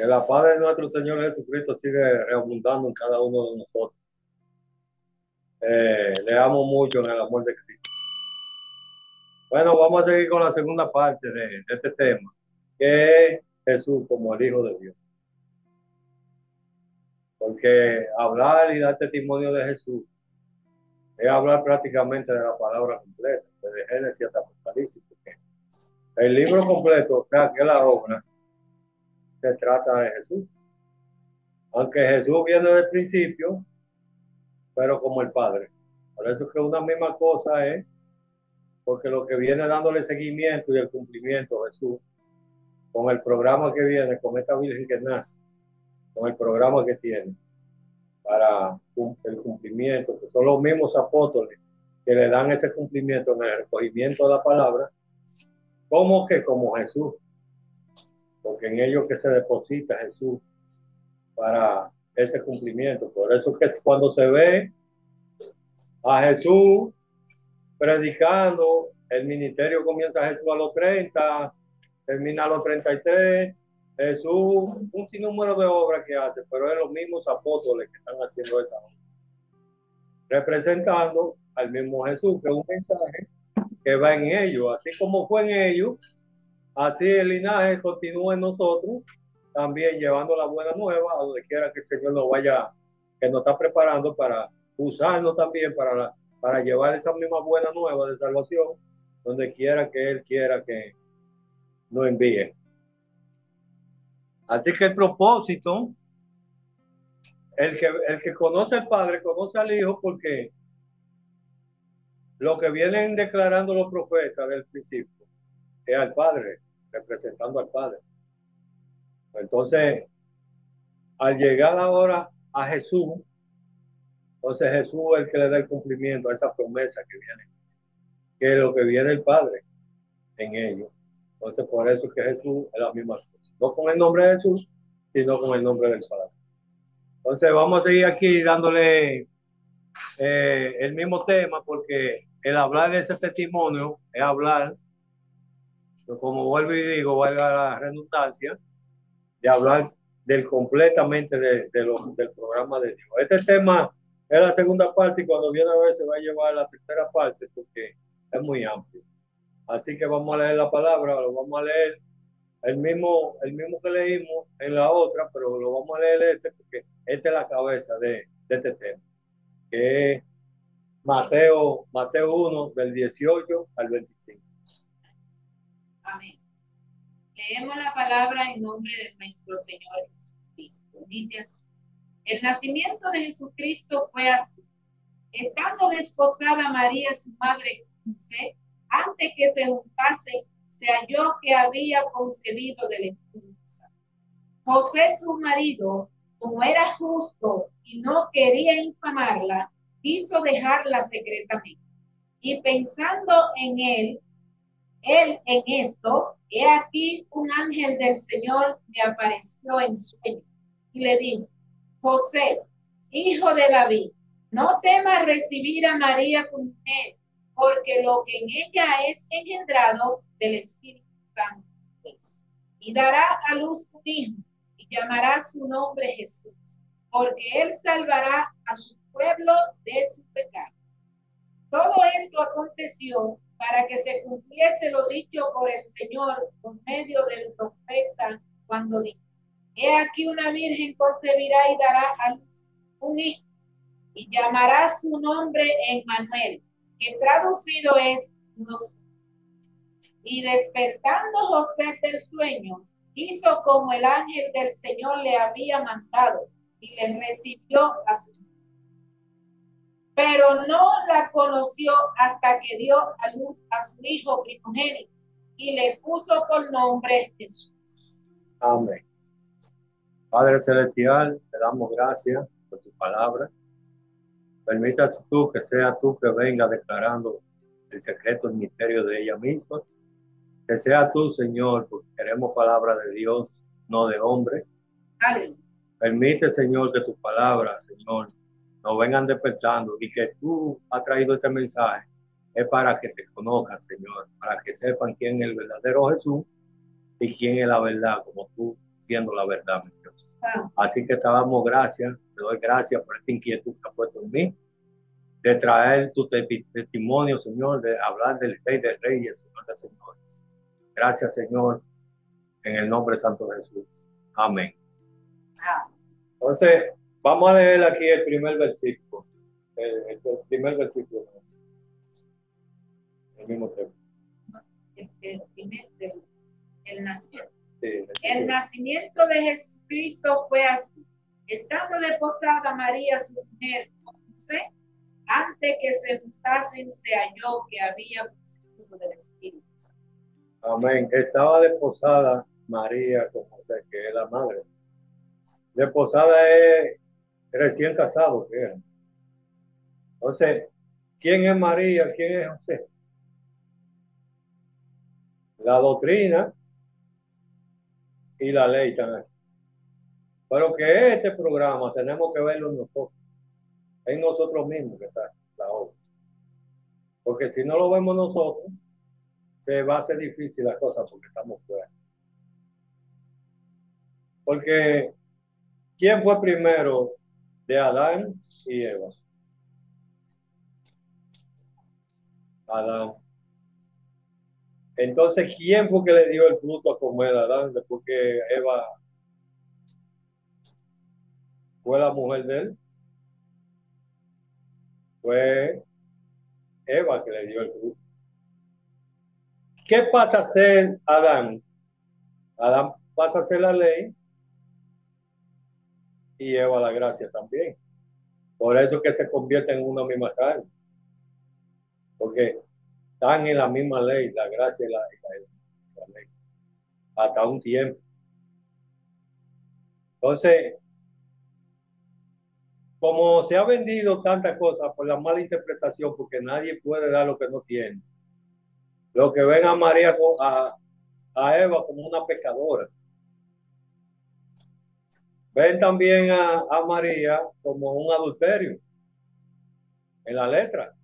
la paz de nuestro Señor Jesucristo sigue reabundando en cada uno de nosotros. Le amo mucho en el amor de Cristo. Bueno, vamos a seguir con la segunda parte de este tema, que es Jesús como el Hijo de Dios. Porque hablar y dar testimonio de Jesús es hablar prácticamente de la palabra completa, desde Génesis hasta Apocalipsis. El libro completo, o sea, que es la obra, se trata de Jesús. Aunque Jesús viene del principio, pero como el Padre. Por eso es que una misma cosa es, porque lo que viene dándole seguimiento y el cumplimiento a Jesús, con el programa que viene, con esta Virgen que nace, con el programa que tiene, para el cumplimiento, que son los mismos apóstoles que le dan ese cumplimiento en el recogimiento de la palabra, como Jesús, porque en ellos que se deposita Jesús para ese cumplimiento. Por eso es que cuando se ve a Jesús predicando, el ministerio comienza Jesús a los 30, termina a los 33, Jesús, un sinnúmero de obras que hace, pero es los mismos apóstoles que están haciendo esa obra, representando al mismo Jesús, que es un mensaje que va en ellos, así como fue en ellos, así el linaje continúa en nosotros, también llevando la buena nueva a donde quiera que el Señor nos vaya, que nos está preparando para usarnos también para llevar esa misma buena nueva de salvación, donde quiera que Él quiera que nos envíe. Así que el propósito, el que conoce al Padre, conoce al Hijo, porque lo que vienen declarando los profetas del principio es al Padre, representando al Padre. Entonces, al llegar ahora a Jesús, entonces Jesús es el que le da el cumplimiento a esa promesa que viene, que es lo que viene el Padre en ellos. Entonces, por eso es que Jesús es la misma cosa. No con el nombre de Jesús, sino con el nombre del Padre. Entonces, vamos a seguir aquí dándole el mismo tema, porque el hablar de ese testimonio es hablar, como vuelvo y digo, valga la redundancia, de hablar completamente del programa de Dios. Este tema es la segunda parte y cuando viene a ver se va a llevar la tercera parte porque es muy amplio. Así que vamos a leer la palabra, lo vamos a leer el mismo que leímos en la otra, pero lo vamos a leer porque esta es la cabeza de este tema, que es Mateo 1, del 18 al 25. Amén. Leemos la palabra en nombre de nuestro Señor Jesucristo. Dice así: el nacimiento de Jesucristo fue así. Estando desposada María, su madre, José, antes que se juntase, se halló que había concebido del Espíritu Santo. José, su marido, como era justo y no quería infamarla, quiso dejarla secretamente. Y pensando en él en esto, he aquí un ángel del Señor le apareció en sueño y le dijo: José, hijo de David, no temas recibir a María como mujer, porque lo que en ella es engendrado del Espíritu Santo es. Y dará a luz un hijo, y llamará su nombre Jesús, porque él salvará a su pueblo de su pecado. Todo esto aconteció para que se cumpliese lo dicho por el Señor por medio del profeta, cuando dijo: he aquí una virgen concebirá y dará a luz un hijo, y llamará su nombre Emmanuel, que traducido es Dios. Y despertando José del sueño, hizo como el ángel del Señor le había mandado, y le recibió a su hijo. Pero no la conoció hasta que dio a luz a su hijo primogénito y le puso por nombre Jesús. Amén. Padre Celestial, te damos gracias por tu palabra. Permita tú que sea tú que venga declarando el secreto, el misterio de ella misma. Que sea tú, Señor, porque queremos palabra de Dios, no de hombre. Aleluya. Permite, Señor, que tus palabras, Señor, nos vengan despertando y que tú has traído este mensaje es para que te conozcan, Señor, para que sepan quién es el verdadero Jesús y quién es la verdad, como tú conociendo la verdad, mi Dios. Así que te damos gracias, te doy gracias por esta inquietud que has puesto en mí, de traer tu testimonio, Señor, de hablar del Rey de Reyes, Señor de Señores. Gracias, Señor, en el nombre santo de Jesús. Amén. Entonces, vamos a leer aquí el primer versículo. El primer versículo. El mismo tema. El nacimiento. Sí, El nacimiento de Jesucristo fue así. Estando desposada María, su mujer, José, antes que se juntasen, se halló que había concebido del Espíritu Santo. Amén. Estaba desposada María con José, que es la madre. Desposada es recién casado, que era. Entonces, ¿quién es María? ¿Quién es José? La doctrina y la ley están aquí. Pero que este programa tenemos que verlo nosotros. En nosotros mismos que está la obra. Porque si no lo vemos nosotros, se va a hacer difícil la cosa porque estamos fuera. Porque ¿quién fue primero de Adán y Eva? Adán. Entonces, ¿quién fue que le dio el fruto a comer a Adán después que Eva fue la mujer de él? Fue Eva que le dio el fruto. ¿Qué pasa a ser Adán? Adán pasa a ser la ley y Eva la gracia también. Por eso que se convierte en una misma carne. Porque están en la misma ley, la gracia y la ley. Hasta un tiempo. Entonces, como se ha vendido tantas cosas por la mala interpretación, porque nadie puede dar lo que no tiene, lo que ven a María, a Eva como una pecadora. Ven también a María como un adulterio en la letra.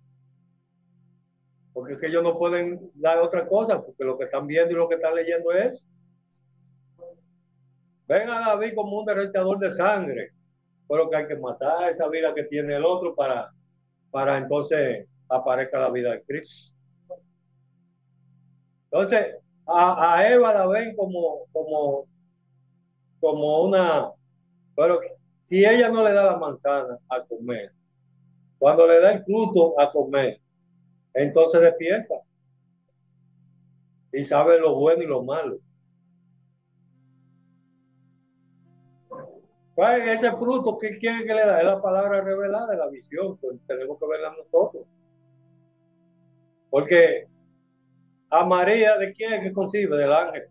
Porque es que ellos no pueden dar otra cosa, porque lo que están viendo y lo que están leyendo es. Ven a David como un derrochador de sangre, pero que hay que matar esa vida que tiene el otro para entonces aparezca la vida de Cristo. Entonces, a Eva la ven como una, pero si ella no le da la manzana a comer, cuando le da el fruto a comer, entonces despierta y sabe lo bueno y lo malo. ¿Cuál es ese fruto que quiere que le da? Es la palabra revelada de la visión, pues tenemos que verla nosotros. Porque a María, ¿de quién es que concibe? Del ángel,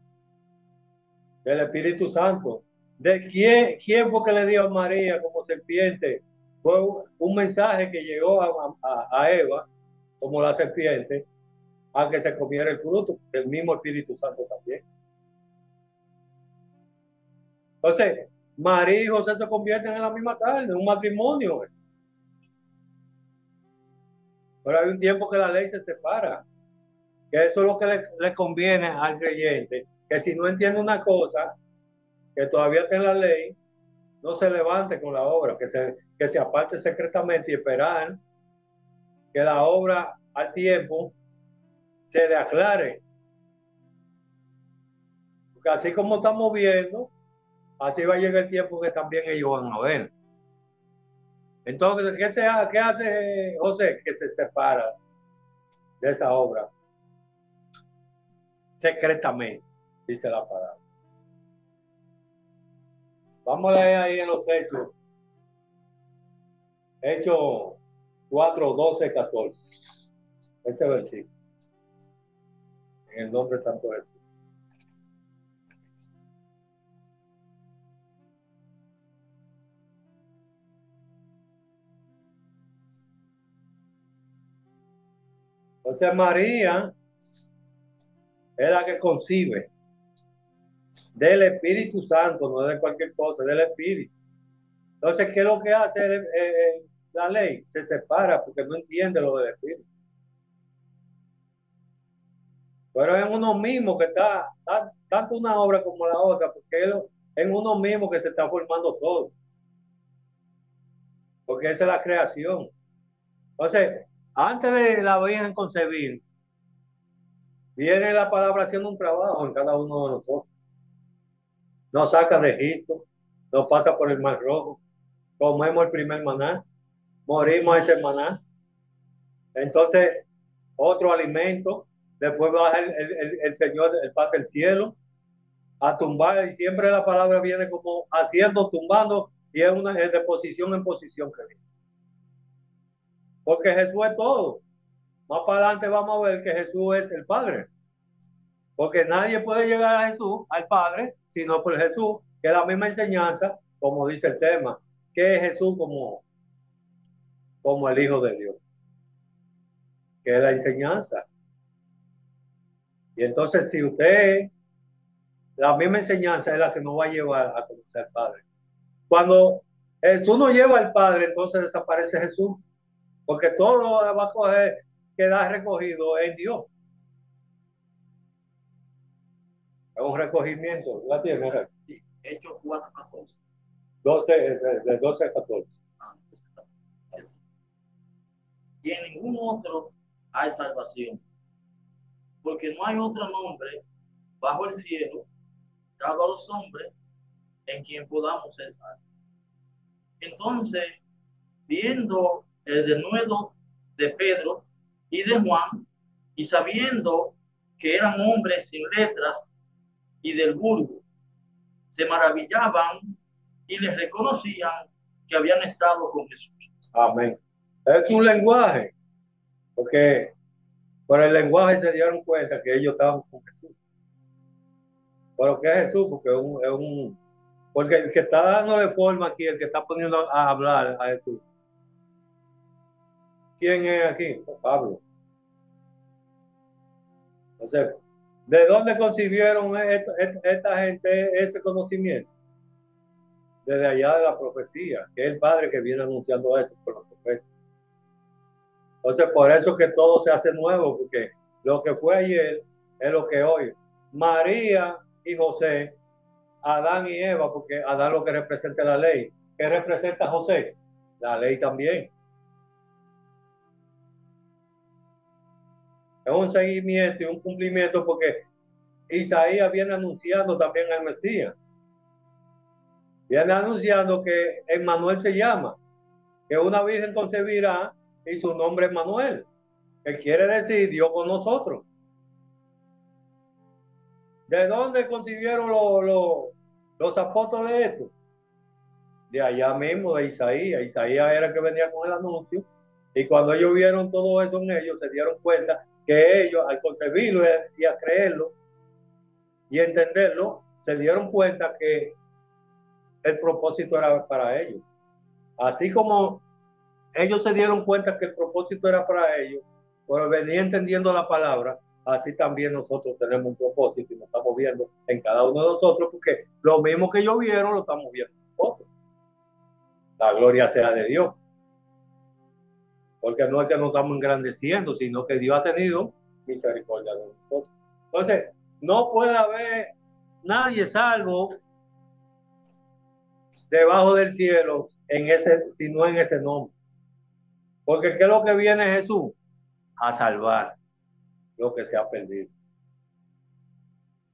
del Espíritu Santo. ¿De quién fue que le dio a María como serpiente? Fue un mensaje que llegó a Eva como la serpiente a que se comiera el fruto del mismo Espíritu Santo también. Entonces, María y José se convierten en la misma carne, un matrimonio. Pero hay un tiempo que la ley se separa, que eso es lo que le conviene al creyente, que si no entiende una cosa, que todavía está en la ley, no se levante con la obra, que se aparte secretamente y esperar que la obra al tiempo se le aclare. Porque así como estamos viendo, así va a llegar el tiempo que también ellos van a ver. Entonces, ¿qué hace José? Que se separa de esa obra secretamente, dice la palabra. Vamos a leer ahí en los Hechos. Hechos 4, 12, 14. Ese versículo. En el nombre santo de Jesús. Entonces María es la que concibe del Espíritu Santo, no de cualquier cosa, del Espíritu. Entonces, ¿qué es lo que hace la ley? Se separa porque no entiende lo del Espíritu. Pero es uno mismo que está tanto una obra como la otra, porque en uno mismo que se está formando todo, porque esa es la creación. Entonces, antes de la Virgen concebir, viene la palabra haciendo un trabajo en cada uno de nosotros. Nos saca de Egipto, nos pasa por el Mar Rojo, comemos el primer maná, morimos ese maná. Entonces, otro alimento, después baja el Señor, el Padre del cielo, a tumbar, y siempre la palabra viene como haciendo, tumbando, y es de posición en posición que viene. Porque Jesús es todo. Más para adelante vamos a ver que Jesús es el Padre. Porque nadie puede llegar a Jesús, al Padre, sino por Jesús, que es la misma enseñanza, como dice el tema, que es Jesús como el Hijo de Dios, que es la enseñanza. Y entonces, si usted, la misma enseñanza es la que nos va a llevar a conocer al Padre. Cuando tú no llevas al Padre, entonces desaparece Jesús, porque todo lo va a coger, queda recogido en Dios. Es un recogimiento. La tiene, Sí, Hechos 4:14. 12, de 12 a 14. Y en ningún otro hay salvación, porque no hay otro nombre bajo el cielo dado a los hombres en quien podamos ser salvos. Entonces, viendo el denuedo de Pedro y de Juan, y sabiendo que eran hombres sin letras y del vulgo, se maravillaban y les reconocían que habían estado con Jesús. Amén. Es un lenguaje, porque por el lenguaje se dieron cuenta que ellos estaban con Jesús. ¿Pero qué es Jesús? Porque porque el que está dándole forma aquí, el que está poniendo a hablar a Jesús. ¿Quién es aquí? Pablo. Entonces, ¿de dónde concibieron esta gente ese conocimiento? Desde allá de la profecía, que es el Padre que viene anunciando eso por los profetas. Entonces, por eso que todo se hace nuevo, porque lo que fue ayer es lo que hoy. María y José, Adán y Eva, porque Adán lo que representa la ley. ¿Qué representa José? La ley también. Es un seguimiento y un cumplimiento, porque Isaías viene anunciando también al Mesías. Viene anunciando que Emmanuel se llama, que una virgen concebirá y su nombre es Manuel, que quiere decir Dios con nosotros. ¿De dónde concibieron los apóstoles esto? De allá mismo, de Isaías. Isaías era el que venía con el anuncio. Y cuando ellos vieron todo eso en ellos, se dieron cuenta que ellos, al concebirlo y a creerlo y entenderlo, se dieron cuenta que el propósito era para ellos. Así como ellos se dieron cuenta que el propósito era para ellos, pero venía entendiendo la palabra, así también nosotros tenemos un propósito y nos estamos viendo en cada uno de nosotros, porque lo mismo que ellos vieron lo estamos viendo nosotros. La gloria sea de Dios. Porque no es que nos estamos engrandeciendo, sino que Dios ha tenido misericordia de nosotros. Entonces, no puede haber nadie salvo debajo del cielo sino en ese nombre. Porque ¿qué es lo que viene Jesús? A salvar lo que se ha perdido.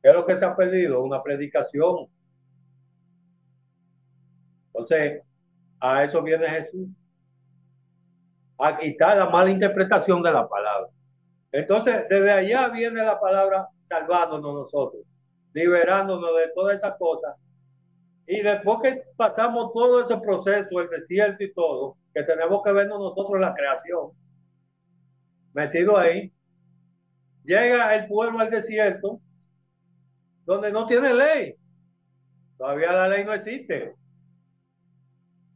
¿Qué es lo que se ha perdido? Una predicación. Entonces, a eso viene Jesús. A quitar la mala interpretación de la palabra. Entonces, desde allá viene la palabra salvándonos nosotros, liberándonos de todas esas cosas. Y después que pasamos todo ese proceso, el desierto y todo, que tenemos que vernos nosotros en la creación, metido ahí, llega el pueblo al desierto, donde no tiene ley. Todavía la ley no existe.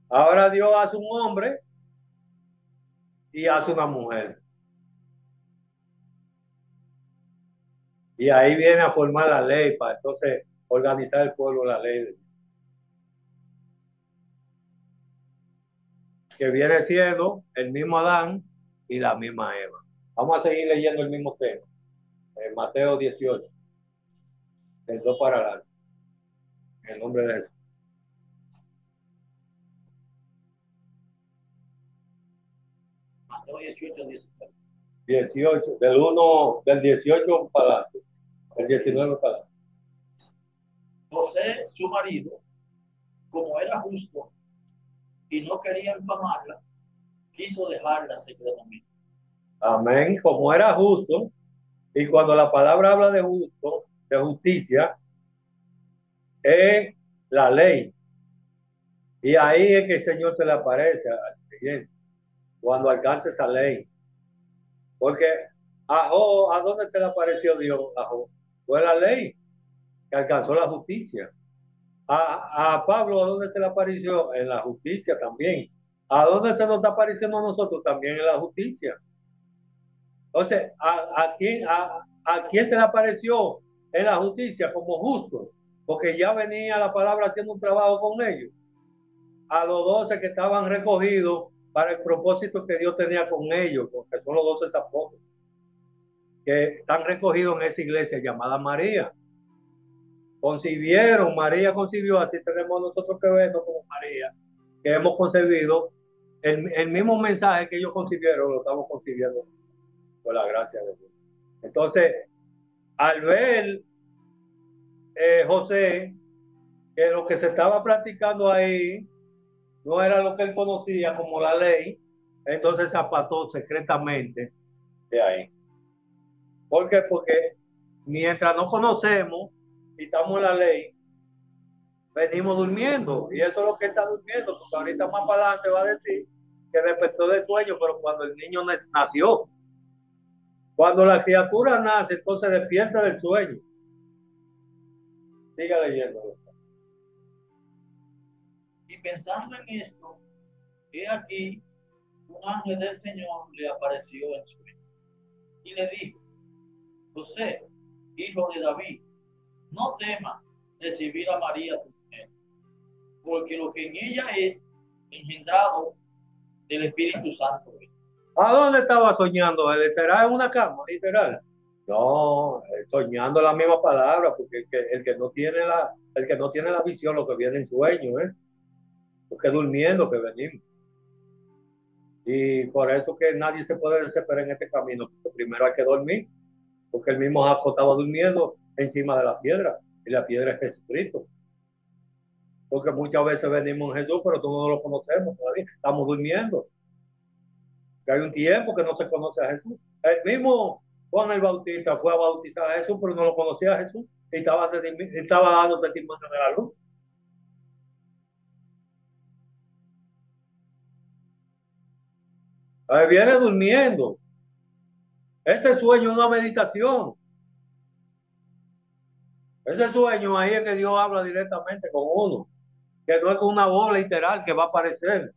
Ahora Dios hace un hombre y hace una mujer. Y ahí viene a formar la ley para entonces organizar el pueblo la ley. Que viene siendo el mismo Adán y la misma Eva. Vamos a seguir leyendo el mismo tema. En Mateo 18, del 2 para adelante. En el nombre de Jesús. Mateo 18, 19. 18, del 18 para adelante, el 19 para adelante. José, su marido, como era justo y no quería infamarla, quiso dejarla secretamente. Amén. Como era justo, y cuando la palabra habla de justo, de justicia, es la ley. Y ahí es que el Señor se le aparece al creyente, cuando alcance esa ley. Porque ¿a dónde se le apareció Dios? A Job. Fue la ley que alcanzó la justicia. A Pablo, ¿a dónde se le apareció? En la justicia también. ¿A dónde se nos está apareciendo a nosotros? También en la justicia. Entonces, ¿a quién se le apareció en la justicia como justo? Porque ya venía la palabra haciendo un trabajo con ellos. A los 12 que estaban recogidos para el propósito que Dios tenía con ellos, porque son los 12 apóstoles, que están recogidos en esa iglesia llamada María. Concibieron, María concibió, así tenemos nosotros que vernos como María, que hemos concebido el mismo mensaje que ellos concibieron, lo estamos concibiendo por la gracia de Dios. Entonces, al ver José que lo que se estaba practicando ahí no era lo que él conocía como la ley, entonces se apartó secretamente de ahí. ¿Por qué? Porque mientras no conocemos y estamos en la ley, venimos durmiendo. Y eso es lo que está durmiendo, porque ahorita más para adelante va a decir que despertó del sueño, pero cuando el niño nació. Cuando la criatura nace, entonces despierta del sueño. Siga leyendo. Y pensando en esto, he aquí, un ángel del Señor le apareció en sueño y le dijo: José, hijo de David, no temas recibir a María tu mujer, porque lo que en ella es engendrado del Espíritu Santo. ¿A dónde estaba soñando él? ¿Será en una cama, literal? No, soñando la misma palabra, porque el que no tiene la visión, lo que viene en sueño, porque durmiendo que venimos. Y por eso que nadie se puede desesperar en este camino, porque primero hay que dormir, porque el mismo Jacob estaba durmiendo encima de la piedra, y la piedra es Jesucristo. Porque muchas veces venimos en Jesús, pero todos no lo conocemos todavía, estamos durmiendo. Que hay un tiempo que no se conoce a Jesús. El mismo Juan el Bautista fue a bautizar a Jesús, pero no lo conocía a Jesús y estaba dando testimonio de la luz. Ahí viene durmiendo. Ese sueño es una meditación. Ese sueño ahí es que Dios habla directamente con uno, que no es con una voz literal que va a aparecer.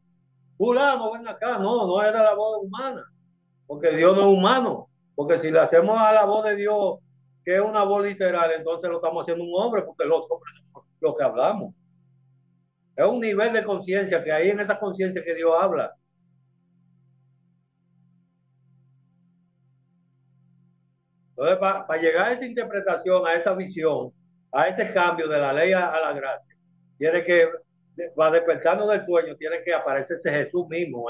Fulano, ven acá. No, no es de la voz humana, porque Dios no es humano. Porque si le hacemos a la voz de Dios, que es una voz literal, entonces lo estamos haciendo un hombre, porque los hombres somos lo que hablamos. Es un nivel de conciencia que hay en esa conciencia que Dios habla. Entonces, para llegar a esa interpretación, a esa visión, a ese cambio de la ley a la gracia, tiene que, va despertando del sueño, tiene que aparecerse Jesús mismo.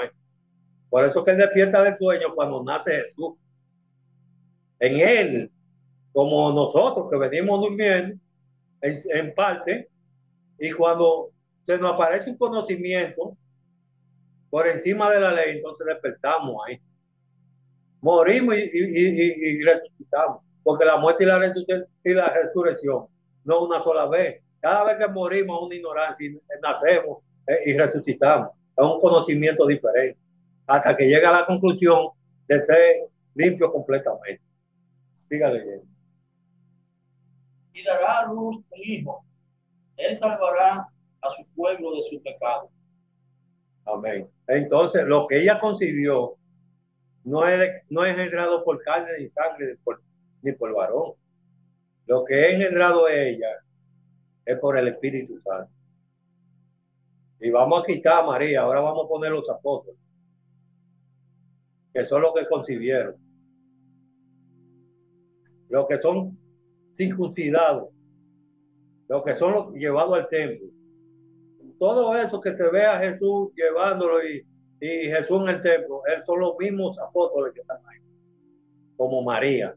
Por eso que él despierta del sueño cuando nace Jesús. En él, como nosotros que venimos durmiendo, en parte, y cuando se nos aparece un conocimiento por encima de la ley, entonces despertamos ahí. Morimos y resucitamos, porque la muerte y la resurrección no es una sola vez. Cada vez que morimos es una ignorancia y nacemos y resucitamos. Es un conocimiento diferente, hasta que llega a la conclusión de ser limpio completamente. Siga leyendo. Y dará a luz un hijo. Él salvará a su pueblo de su pecado. Amén. Entonces, lo que ella concibió no es engendrado por carne ni sangre ni por varón. Lo que es engendrado ella es por el Espíritu Santo. Y vamos a quitar a María, ahora vamos a poner los apóstoles, que son los que concibieron, los que son circuncidados, los que son los llevados al templo. Todo eso que se ve a Jesús llevándolo y Jesús en el templo, son los mismos apóstoles que están ahí, como María.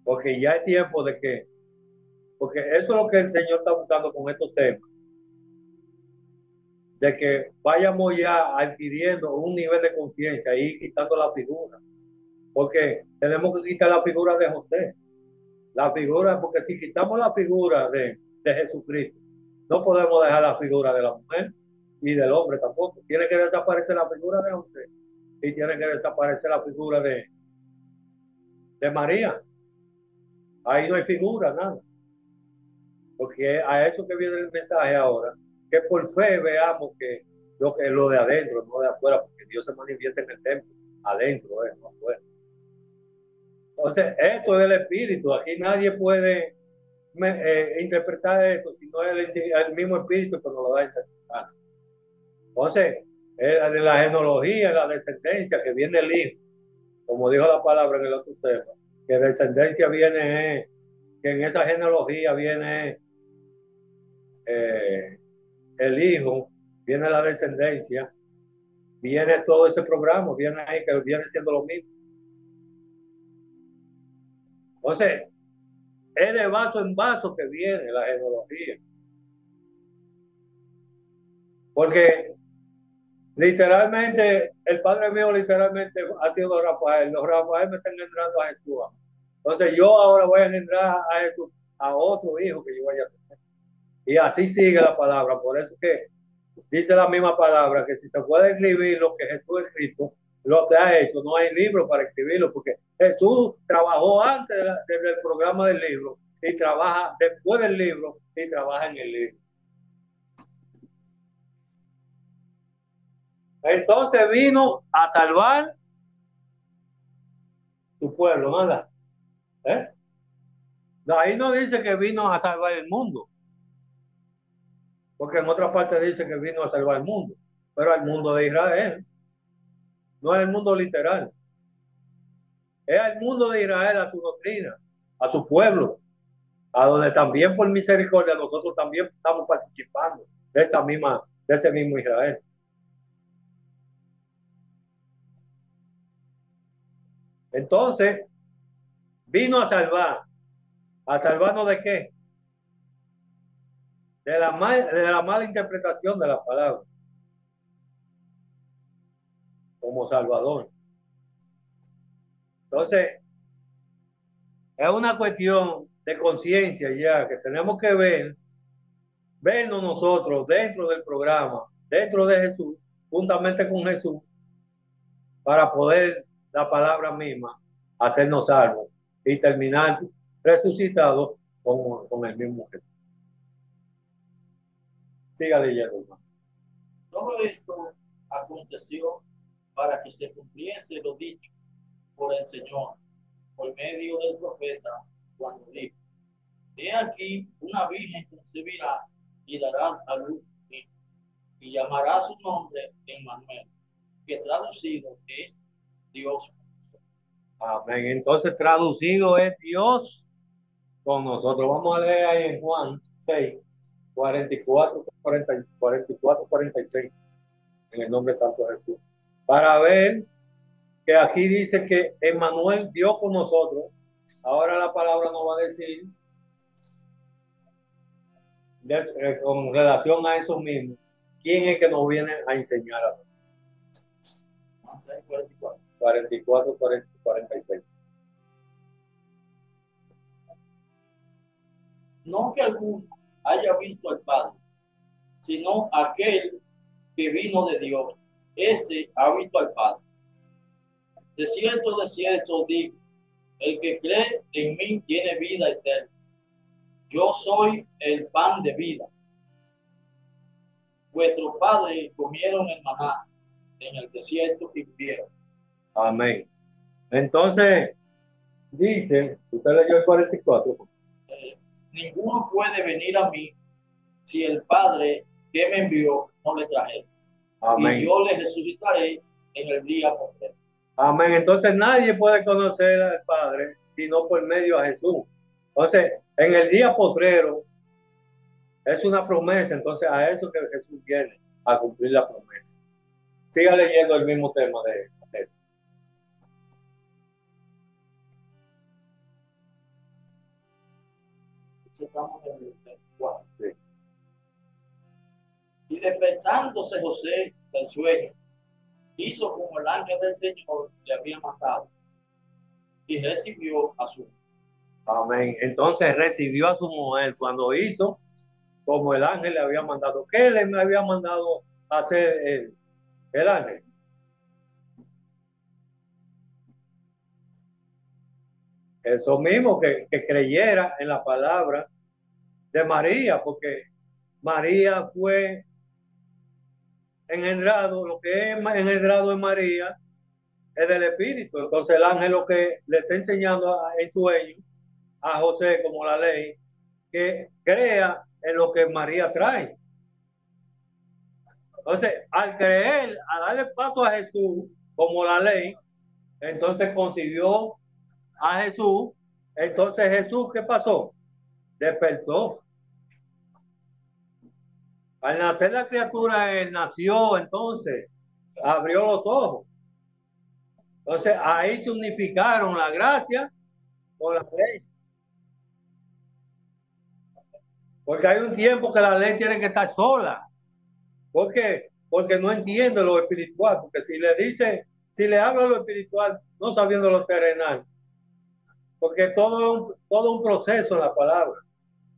Porque ya es tiempo de que, porque eso es lo que el Señor está buscando con estos temas, de que vayamos ya adquiriendo un nivel de conciencia y quitando la figura, porque tenemos que quitar la figura de José, la figura, porque si quitamos la figura de Jesucristo, no podemos dejar la figura de la mujer y del hombre tampoco. Tiene que desaparecer la figura de José y tiene que desaparecer la figura de María. Ahí no hay figura, nada. Porque a eso que viene el mensaje ahora, que por fe veamos que lo de adentro, no de afuera, porque Dios se manifiesta en el templo, adentro, no afuera. Entonces, esto es del Espíritu, aquí nadie puede interpretar esto, sino el mismo Espíritu que nos lo da a interpretar. Entonces, de la genealogía, la descendencia que viene el Hijo, como dijo la palabra en el otro tema, que descendencia viene, que en esa genealogía viene el Hijo, viene la descendencia, viene todo ese programa, viene ahí que viene siendo lo mismo. Entonces, es de vaso en vaso que viene la genealogía. Porque literalmente, el padre mío literalmente ha sido Rafael. Los Rafael me están engendrando a Jesús. Entonces yo ahora voy a engendrar a Jesús, a otro hijo que yo vaya a tener. Y así sigue la palabra. Por eso que dice la misma palabra, que si se puede escribir lo que Jesús escrito, lo que ha hecho, no hay libro para escribirlo, porque Jesús trabajó antes del programa del libro y trabaja después del libro y trabaja en el libro. Entonces vino a salvar su pueblo, nada. Ahí no dice que vino a salvar el mundo, porque en otra parte dice que vino a salvar el mundo, pero al mundo de Israel, no es el mundo literal, es al mundo de Israel, a su doctrina, a su pueblo, a donde también por misericordia nosotros también estamos participando de ese mismo Israel. Entonces, vino a salvarnos de qué? De la mala interpretación de la palabra como Salvador. Entonces, es una cuestión de conciencia ya, que tenemos que vernos nosotros dentro del programa, dentro de Jesús, juntamente con Jesús, para poder la palabra misma hacernos salvos y terminar resucitados con el mismo Jesús. Siga leyendo, hermano. Todo esto aconteció para que se cumpliese lo dicho por el Señor, por medio del profeta, cuando dijo: he aquí, una virgen concebirá y dará a luz y llamará su nombre Emmanuel, que traducido es Dios. Amén. Entonces, traducido es Dios con nosotros. Vamos a leer ahí en Juan 6, 44, 46, en el nombre de Santo Jesús, para ver que aquí dice que Emmanuel, Dios con nosotros. Ahora la palabra nos va a decir con relación a eso mismo, quién es que nos viene a enseñar a nosotros. 44, 46. No que alguno haya visto al Padre, sino aquel que vino de Dios. Este ha visto al Padre. De cierto digo, el que cree en mí tiene vida eterna. Yo soy el pan de vida. Vuestros padres comieron el maná en el desierto y vivieron. Amén. Entonces, dice, usted leyó el 44. Ninguno puede venir a mí si el Padre que me envió no le trajera. Amén. Y yo le resucitaré en el día postrero. Amén. Entonces nadie puede conocer al Padre sino por medio de Jesús. Entonces, en el día postrero es una promesa, entonces a eso que Jesús viene, a cumplir la promesa. Siga leyendo el mismo tema de Estamos en el 4. Sí. Y despertándose José del sueño, hizo como el ángel del Señor le había mandado y recibió a su. Amén. Entonces recibió a su mujer cuando hizo como el ángel le había mandado. ¿Qué le había mandado hacer el ángel? Eso mismo, que creyera en la palabra de María, porque María fue engendrado, lo que es engendrado en María es del Espíritu. Entonces el ángel lo que le está enseñando en sueño a José, como la ley, que crea en lo que María trae. Entonces, al creer, a darle paso a Jesús, como la ley, entonces concibió a Jesús. Entonces Jesús, ¿qué pasó? Despertó. Al nacer la criatura, él nació, entonces abrió los ojos. Entonces ahí se unificaron la gracia con la ley. Porque hay un tiempo que la ley tiene que estar sola. ¿Por qué? Porque no entiende lo espiritual. Porque si le dice, si le habla lo espiritual, no sabiendo lo terrenal. Porque todo un proceso en la palabra.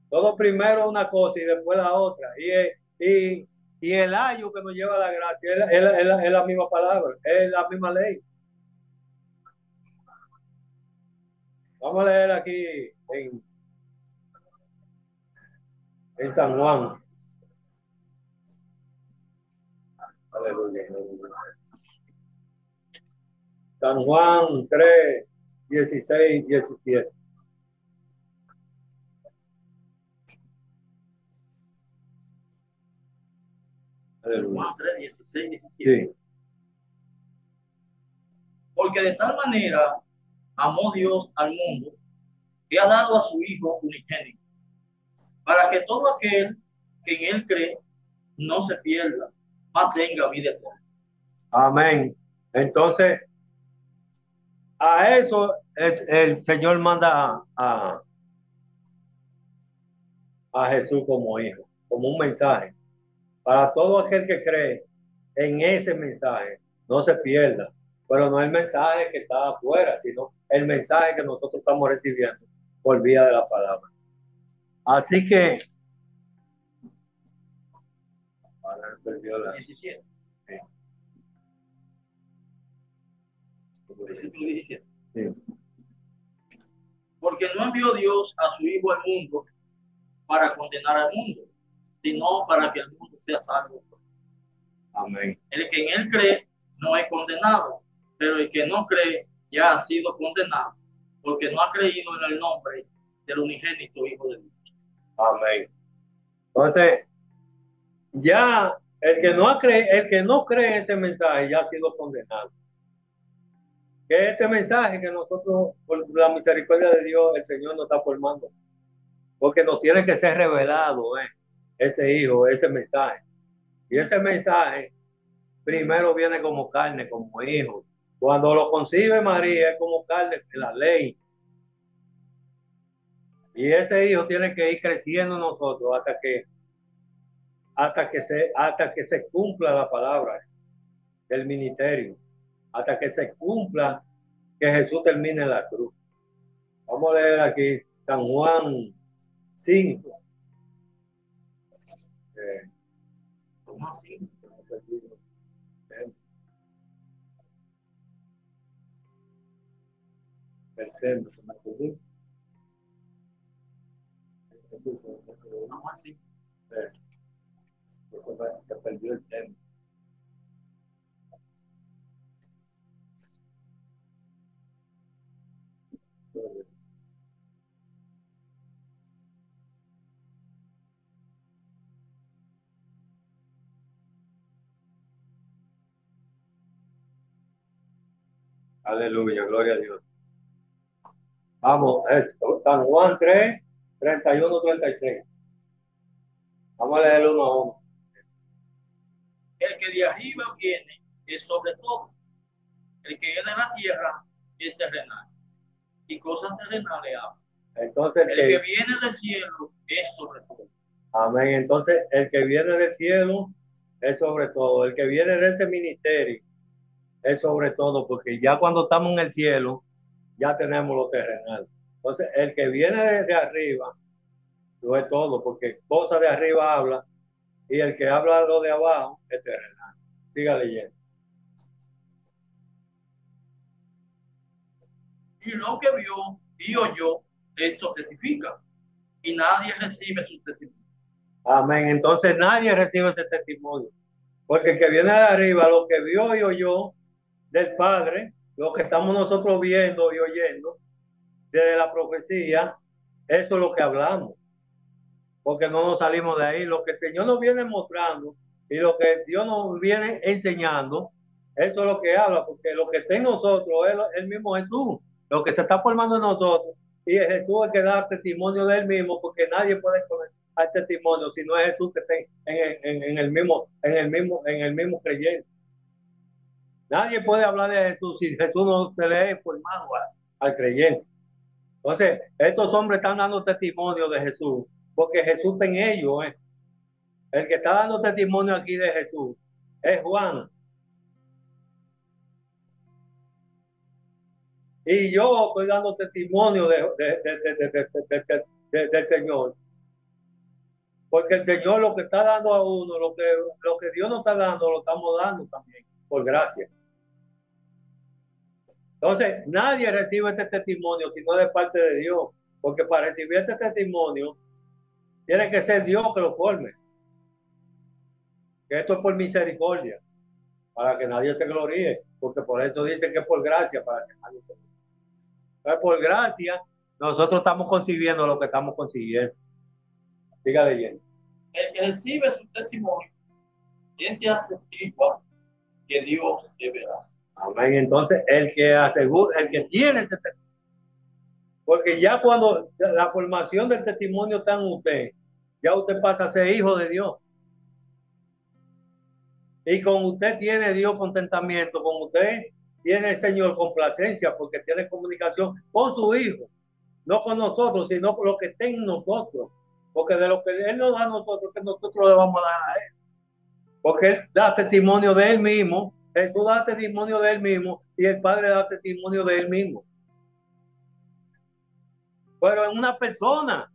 Todo primero una cosa y después la otra. Y el ayo que nos lleva a la gracia es la misma palabra, es la misma ley. Vamos a leer aquí en San Juan. Aleluya. San Juan 3, 16, 17. Juan 3, 16, 17. Sí. Porque de tal manera amó Dios al mundo que ha dado a su Hijo unigénito, para que todo aquel que en él cree no se pierda, mas tenga vida eterna. Amén. Entonces, a eso el Señor manda a Jesús como hijo, como un mensaje. Para todo aquel que cree en ese mensaje, no se pierda. Pero no el mensaje que está afuera, sino el mensaje que nosotros estamos recibiendo por vía de la palabra. Así que... 17. Sí. 17. Sí. Porque no envió Dios a su Hijo al mundo para condenar al mundo, sino para que el mundo sea salvo. Amén. El que en él cree no es condenado, pero el que no cree ya ha sido condenado, porque no ha creído en el nombre del unigénito Hijo de Dios. Amén. Entonces, ya el que no cree en ese mensaje ya ha sido condenado. Que este mensaje que nosotros, por la misericordia de Dios, el Señor nos está formando. Porque nos tiene que ser revelado ese hijo, ese mensaje. Y ese mensaje primero viene como carne, como hijo. Cuando lo concibe María es como carne de la ley. Y ese hijo tiene que ir creciendo en nosotros hasta que se cumpla la palabra del ministerio, hasta que se cumpla que Jesús termine la cruz. Vamos a leer aquí San Juan 5. Juan 5. Se perdió el tema. Aleluya, gloria a Dios. Vamos, San Juan 3, 31, 33. Vamos a leer uno a uno. El que de arriba viene es sobre todo. El que es de la tierra es terrenal. Y cosas terrenales habla. Entonces, El que viene del cielo es sobre todo. amén. Entonces, el que viene del cielo es sobre todo. El que viene de ese ministerio es sobre todo, porque ya cuando estamos en el cielo, ya tenemos lo terrenal. Entonces, el que viene de arriba lo es todo, porque cosas de arriba habla, y el que habla lo de abajo es terrenal. Siga leyendo. Y lo que vio y oyó, esto testifica. Y nadie recibe su testimonio. Amén. Entonces nadie recibe ese testimonio. Porque el que viene de arriba, lo que vio y oyó del Padre, lo que estamos nosotros viendo y oyendo desde la profecía, eso es lo que hablamos. Porque no nos salimos de ahí. Lo que el Señor nos viene mostrando y lo que Dios nos viene enseñando, eso es lo que habla. Porque lo que está en nosotros es el mismo Jesús. Lo que se está formando en nosotros. Y es Jesús el que da testimonio de él mismo, porque nadie puede poner al testimonio si no es Jesús que está en el mismo creyente. Nadie puede hablar de Jesús si Jesús no se le es formado al creyente. Entonces, estos hombres están dando testimonio de Jesús, porque Jesús está en ellos. El que está dando testimonio aquí de Jesús es Juan. Y yo estoy dando testimonio del Señor. Porque el Señor lo que está dando a uno, lo que Dios nos está dando, lo estamos dando también, por gracia. Entonces, nadie recibe este testimonio sino de parte de Dios. Porque para recibir este testimonio, tiene que ser Dios que lo forme. Que esto es por misericordia, para que nadie se gloríe. Porque por eso dice que es por gracia, para que nadie se gloríe. Entonces, por gracia, nosotros estamos consiguiendo lo que estamos consiguiendo. Siga leyendo. El que recibe su testimonio, este atestigua que Dios es veraz. Amén. Entonces, el que asegura, el que tiene ese testimonio, porque ya cuando la formación del testimonio está en usted, ya usted pasa a ser hijo de Dios. Y con usted tiene Dios contentamiento, con usted tiene el Señor complacencia, porque tiene comunicación con su hijo, no con nosotros, sino con lo que está en nosotros. Porque de lo que Él nos da a nosotros, que nosotros le vamos a dar a Él. Porque Él da testimonio de Él mismo, Jesús da testimonio de Él mismo y el Padre da testimonio de Él mismo. Pero en una persona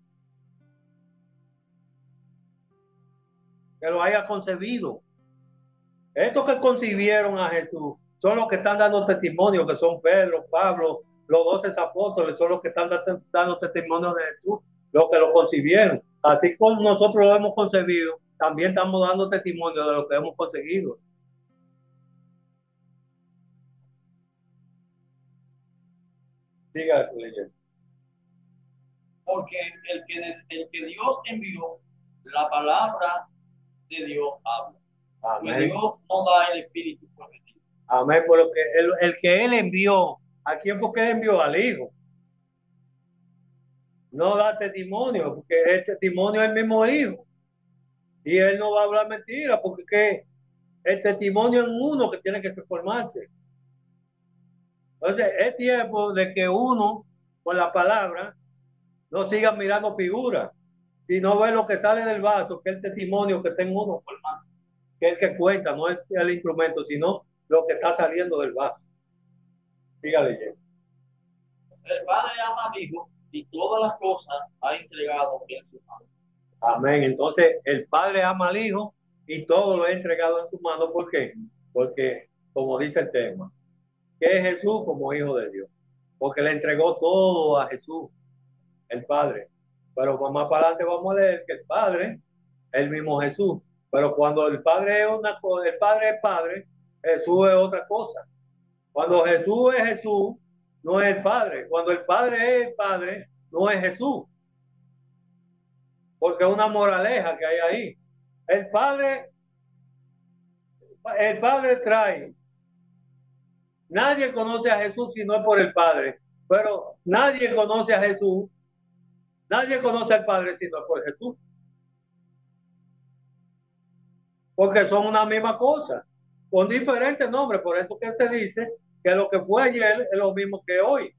que lo haya concebido. Estos que concibieron a Jesús son los que están dando testimonio, que son Pedro, Pablo, los 12 apóstoles, son los que están dando testimonio de Jesús, los que lo concibieron. Así como nosotros lo hemos concebido, también estamos dando testimonio de lo que hemos conseguido. Siga leyendo. Porque el que Dios envió, la palabra de Dios habla. Amén. Que Dios no da el espíritu prometido. Amén. Por lo que el que Él envió, ¿a quién fue que Él envió? Al Hijo. No da testimonio, porque el testimonio es el mismo Hijo. Y Él no va a hablar mentira, porque el testimonio es uno que tiene que formarse. Entonces, es tiempo de que uno, con la palabra, no siga mirando figuras, sino ve lo que sale del vaso, que es el testimonio que está en uno formando, que es el que cuenta, no es el instrumento, sino lo que está saliendo del vaso. Siga leyendo. El Padre ama al Hijo y todas las cosas ha entregado en su mano. Amén. Entonces, el Padre ama al Hijo y todo lo ha entregado en su mano. ¿Por qué? Porque, como dice el tema, que es Jesús como Hijo de Dios. Porque le entregó todo a Jesús, el Padre. Pero más para adelante vamos a leer que el Padre es el mismo Jesús. Pero cuando el Padre es una cosa, el Padre es Padre, Jesús es otra cosa. Cuando Jesús es Jesús, no es el Padre. Cuando el Padre es el Padre, no es Jesús. Porque es una moraleja que hay ahí. El Padre trae. Nadie conoce a Jesús si no es por el Padre. Pero nadie conoce a Jesús, nadie conoce al Padre sino por Jesús. Porque son una misma cosa, con diferentes nombres. Por eso que se dice que lo que fue ayer es lo mismo que hoy.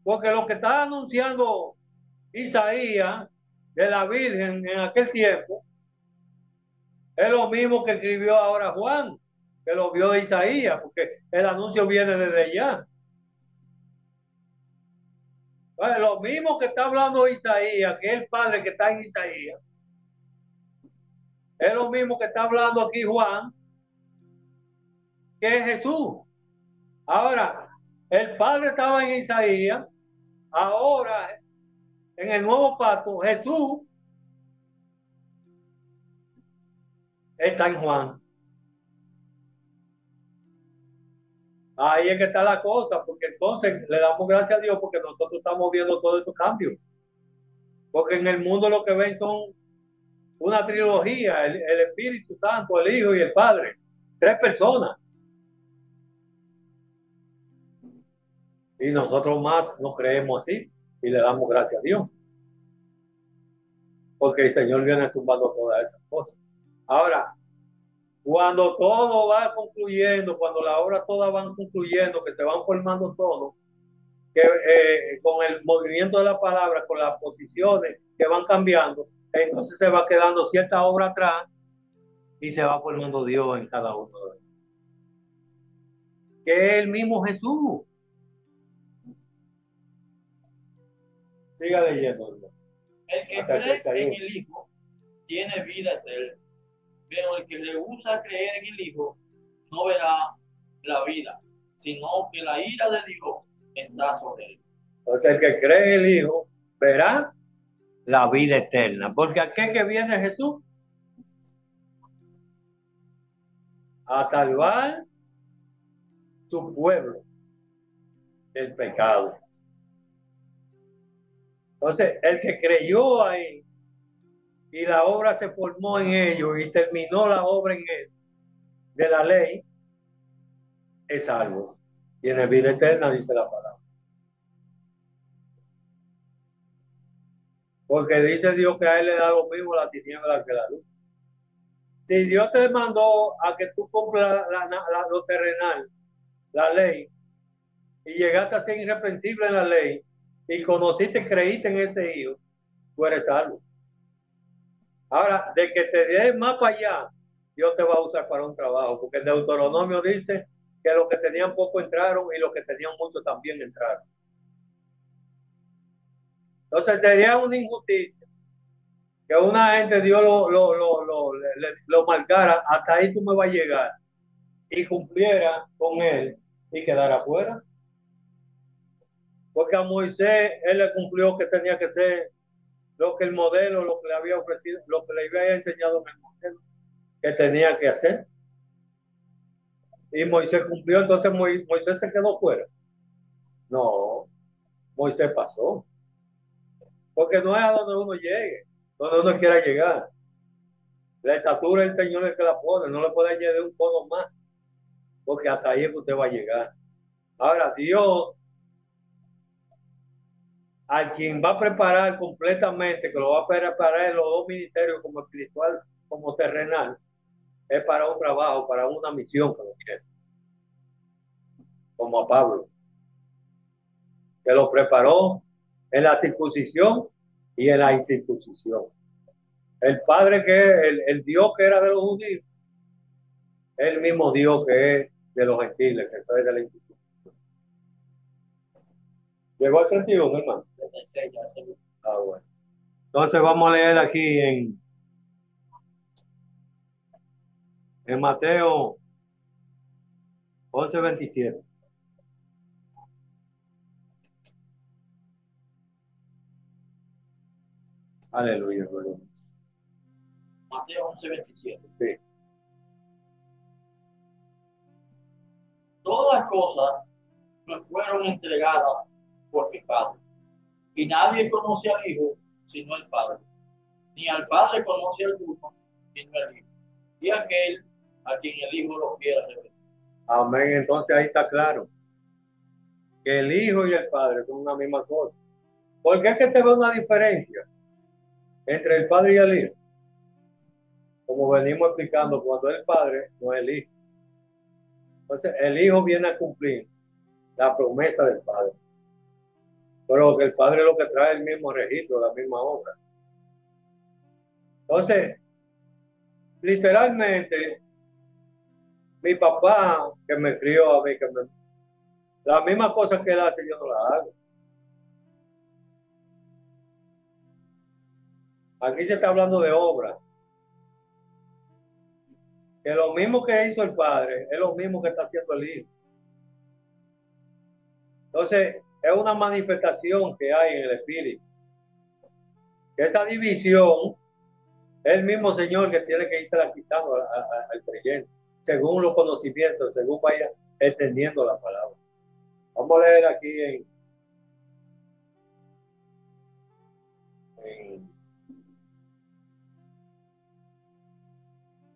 Porque lo que está anunciando Isaías de la Virgen en aquel tiempo es lo mismo que escribió ahora Juan, que lo vio de Isaías, porque el anuncio viene desde allá. Entonces, lo mismo que está hablando Isaías, que es el Padre que está en Isaías, es lo mismo que está hablando aquí Juan, que es Jesús. Ahora, el Padre estaba en Isaías, ahora en el nuevo pacto, Jesús está en Juan. Ahí es que está la cosa, porque entonces le damos gracias a Dios porque nosotros estamos viendo todos estos cambios. Porque en el mundo lo que ven son una trilogía, el Espíritu Santo, el Hijo y el Padre. 3 personas. Y nosotros más nos creemos así y le damos gracias a Dios. Porque el Señor viene tumbando todas esas cosas. Ahora, cuando todo va concluyendo, cuando las obras todas van concluyendo, que se van formando todo, que con el movimiento de la palabra, con las posiciones que van cambiando, entonces se va quedando cierta obra atrás y se va formando Dios en cada uno de ellos. Que es el mismo Jesús. Siga leyendo, hermano. El que cree en el Hijo tiene vida eterna, pero el que rehúsa creer en el Hijo no verá la vida, sino que la ira de Dios está sobre él. Entonces el que cree en el Hijo verá la vida eterna. Porque aquí que viene Jesús a salvar su pueblo del pecado. Entonces el que creyó ahí y la obra se formó en ellos y terminó la obra en él de la ley, es salvo. Tiene vida eterna, dice la palabra. Porque dice Dios que a él le da lo mismo la tiniebla que la luz. Si Dios te mandó a que tú cumplas lo terrenal, la ley, y llegaste a ser irreprensible en la ley, y conociste, creíste en ese hijo, tú eres salvo. Ahora, de que te des más para allá, Dios te va a usar para un trabajo, porque el Deuteronomio dice que los que tenían poco entraron y los que tenían mucho también entraron. Entonces sería una injusticia que una gente Dios lo marcara, hasta ahí tú me vas a llegar, y cumpliera con él y quedara afuera. Porque a Moisés él le cumplió que tenía que ser lo que el modelo, lo que le había ofrecido, lo que le había enseñado en el modelo, que tenía que hacer. Y Moisés cumplió, entonces Moisés se quedó fuera. No, Moisés pasó. Porque no es a donde uno llegue, donde uno quiera llegar. La estatura del Señor es que la pone, no le puede añadir un poco más, porque hasta ahí es que usted va a llegar. Ahora, Dios, a quien va a preparar completamente, que lo va a preparar en los dos ministerios, como espiritual, como terrenal, es para un trabajo, para una misión que lo quiere. Como a Pablo, que lo preparó en la circuncisión y en la incircuncisión. El Padre que es el Dios que era de los judíos, es el mismo Dios que es de los gentiles, que es de la incircuncisión. Llegó al 31, hermano. Ah, bueno. Entonces vamos a leer aquí en Mateo 11:27. Aleluya, gloria. Mateo 11:27. Sí. Todas las cosas me fueron entregadas por mi Padre. Y nadie conoce al Hijo sino el Padre. Ni al Padre conoce al Hijo sino el Hijo. Y aquel a quien el Hijo lo quiera revelar. Amén. Entonces ahí está claro. que el Hijo y el Padre son una misma cosa. ¿Por qué es que se ve una diferencia entre el Padre y el Hijo? Como venimos explicando, cuando el Padre no es el Hijo. Entonces, el Hijo viene a cumplir la promesa del Padre. Pero que el Padre es lo que trae el mismo registro, la misma obra. Entonces, literalmente, mi papá que me crió a mí, la misma cosa que él hace, yo no la hago. Aquí se está hablando de obra. Que lo mismo que hizo el Padre es lo mismo que está haciendo el Hijo. Entonces, es una manifestación que hay en el Espíritu. Esa división es el mismo Señor que tiene que irse quitando al creyente, según los conocimientos, según vaya entendiendo la palabra. Vamos a leer aquí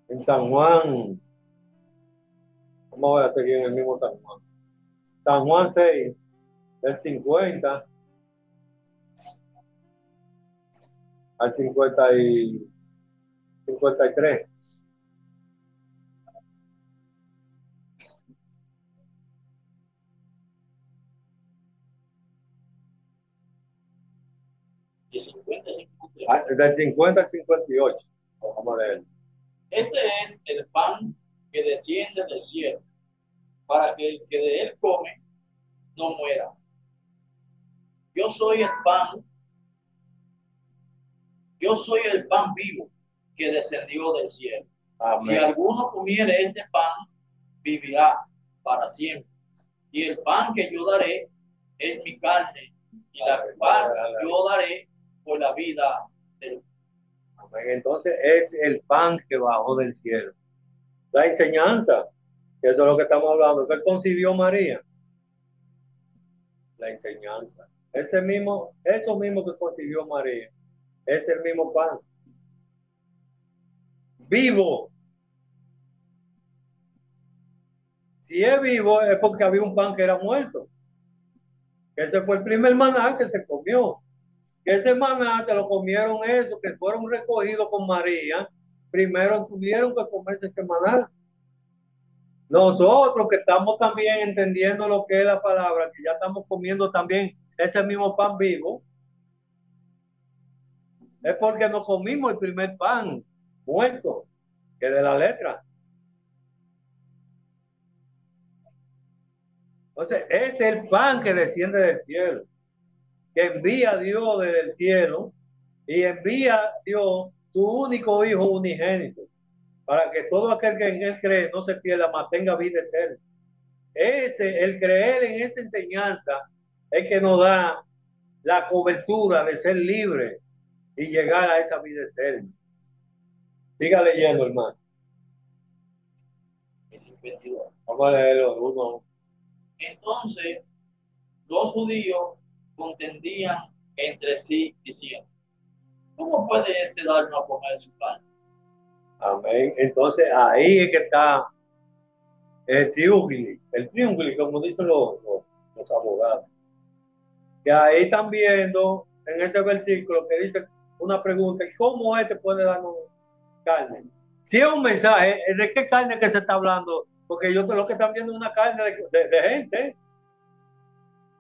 en San Juan. Vamos a ver aquí en el mismo San Juan. San Juan 6, del 50 al 53. Y 50, 53. Del 50 al 58. Vamos a leer. Este es el pan que desciende del cielo, para que el que de él come no muera. Yo soy el pan vivo que descendió del cielo. Amén. Si alguno comiere este pan, vivirá para siempre. Y el pan que yo daré es mi carne, y la cual yo daré por la vida del. Amén. Entonces es el pan que bajó del cielo. La enseñanza, que eso es lo que estamos hablando, que concibió María. La enseñanza. Eso mismo que concibió María, es el mismo pan. Vivo. Si es vivo, es porque había un pan que era muerto. Ese fue el primer maná que se comió. Ese maná se lo comieron esos que fueron recogidos con María. Primero tuvieron que comerse este maná. Nosotros que estamos también entendiendo lo que es la palabra, que ya estamos comiendo también ese mismo pan vivo, es porque nos comimos el primer pan muerto, que es de la letra. Entonces, es el pan que desciende del cielo, que envía Dios desde el cielo y envía Dios su único Hijo unigénito, para que todo aquel que en él cree no se pierda, mas tenga vida eterna. El creer en esa enseñanza es que nos da la cobertura de ser libre y llegar a esa vida eterna. Siga leyendo, hermano. 52. Vamos a leerlo uno. Entonces los judíos contendían entre sí, diciendo: ¿cómo puede este darnos a comer su pan? Amén. Entonces ahí es que está el triunvili, como dicen los abogados. Que ahí están viendo en ese versículo que dice una pregunta: ¿cómo puede darnos carne? Si es un mensaje, ¿de qué carne que se está hablando? Porque yo lo que están viendo es una carne de gente,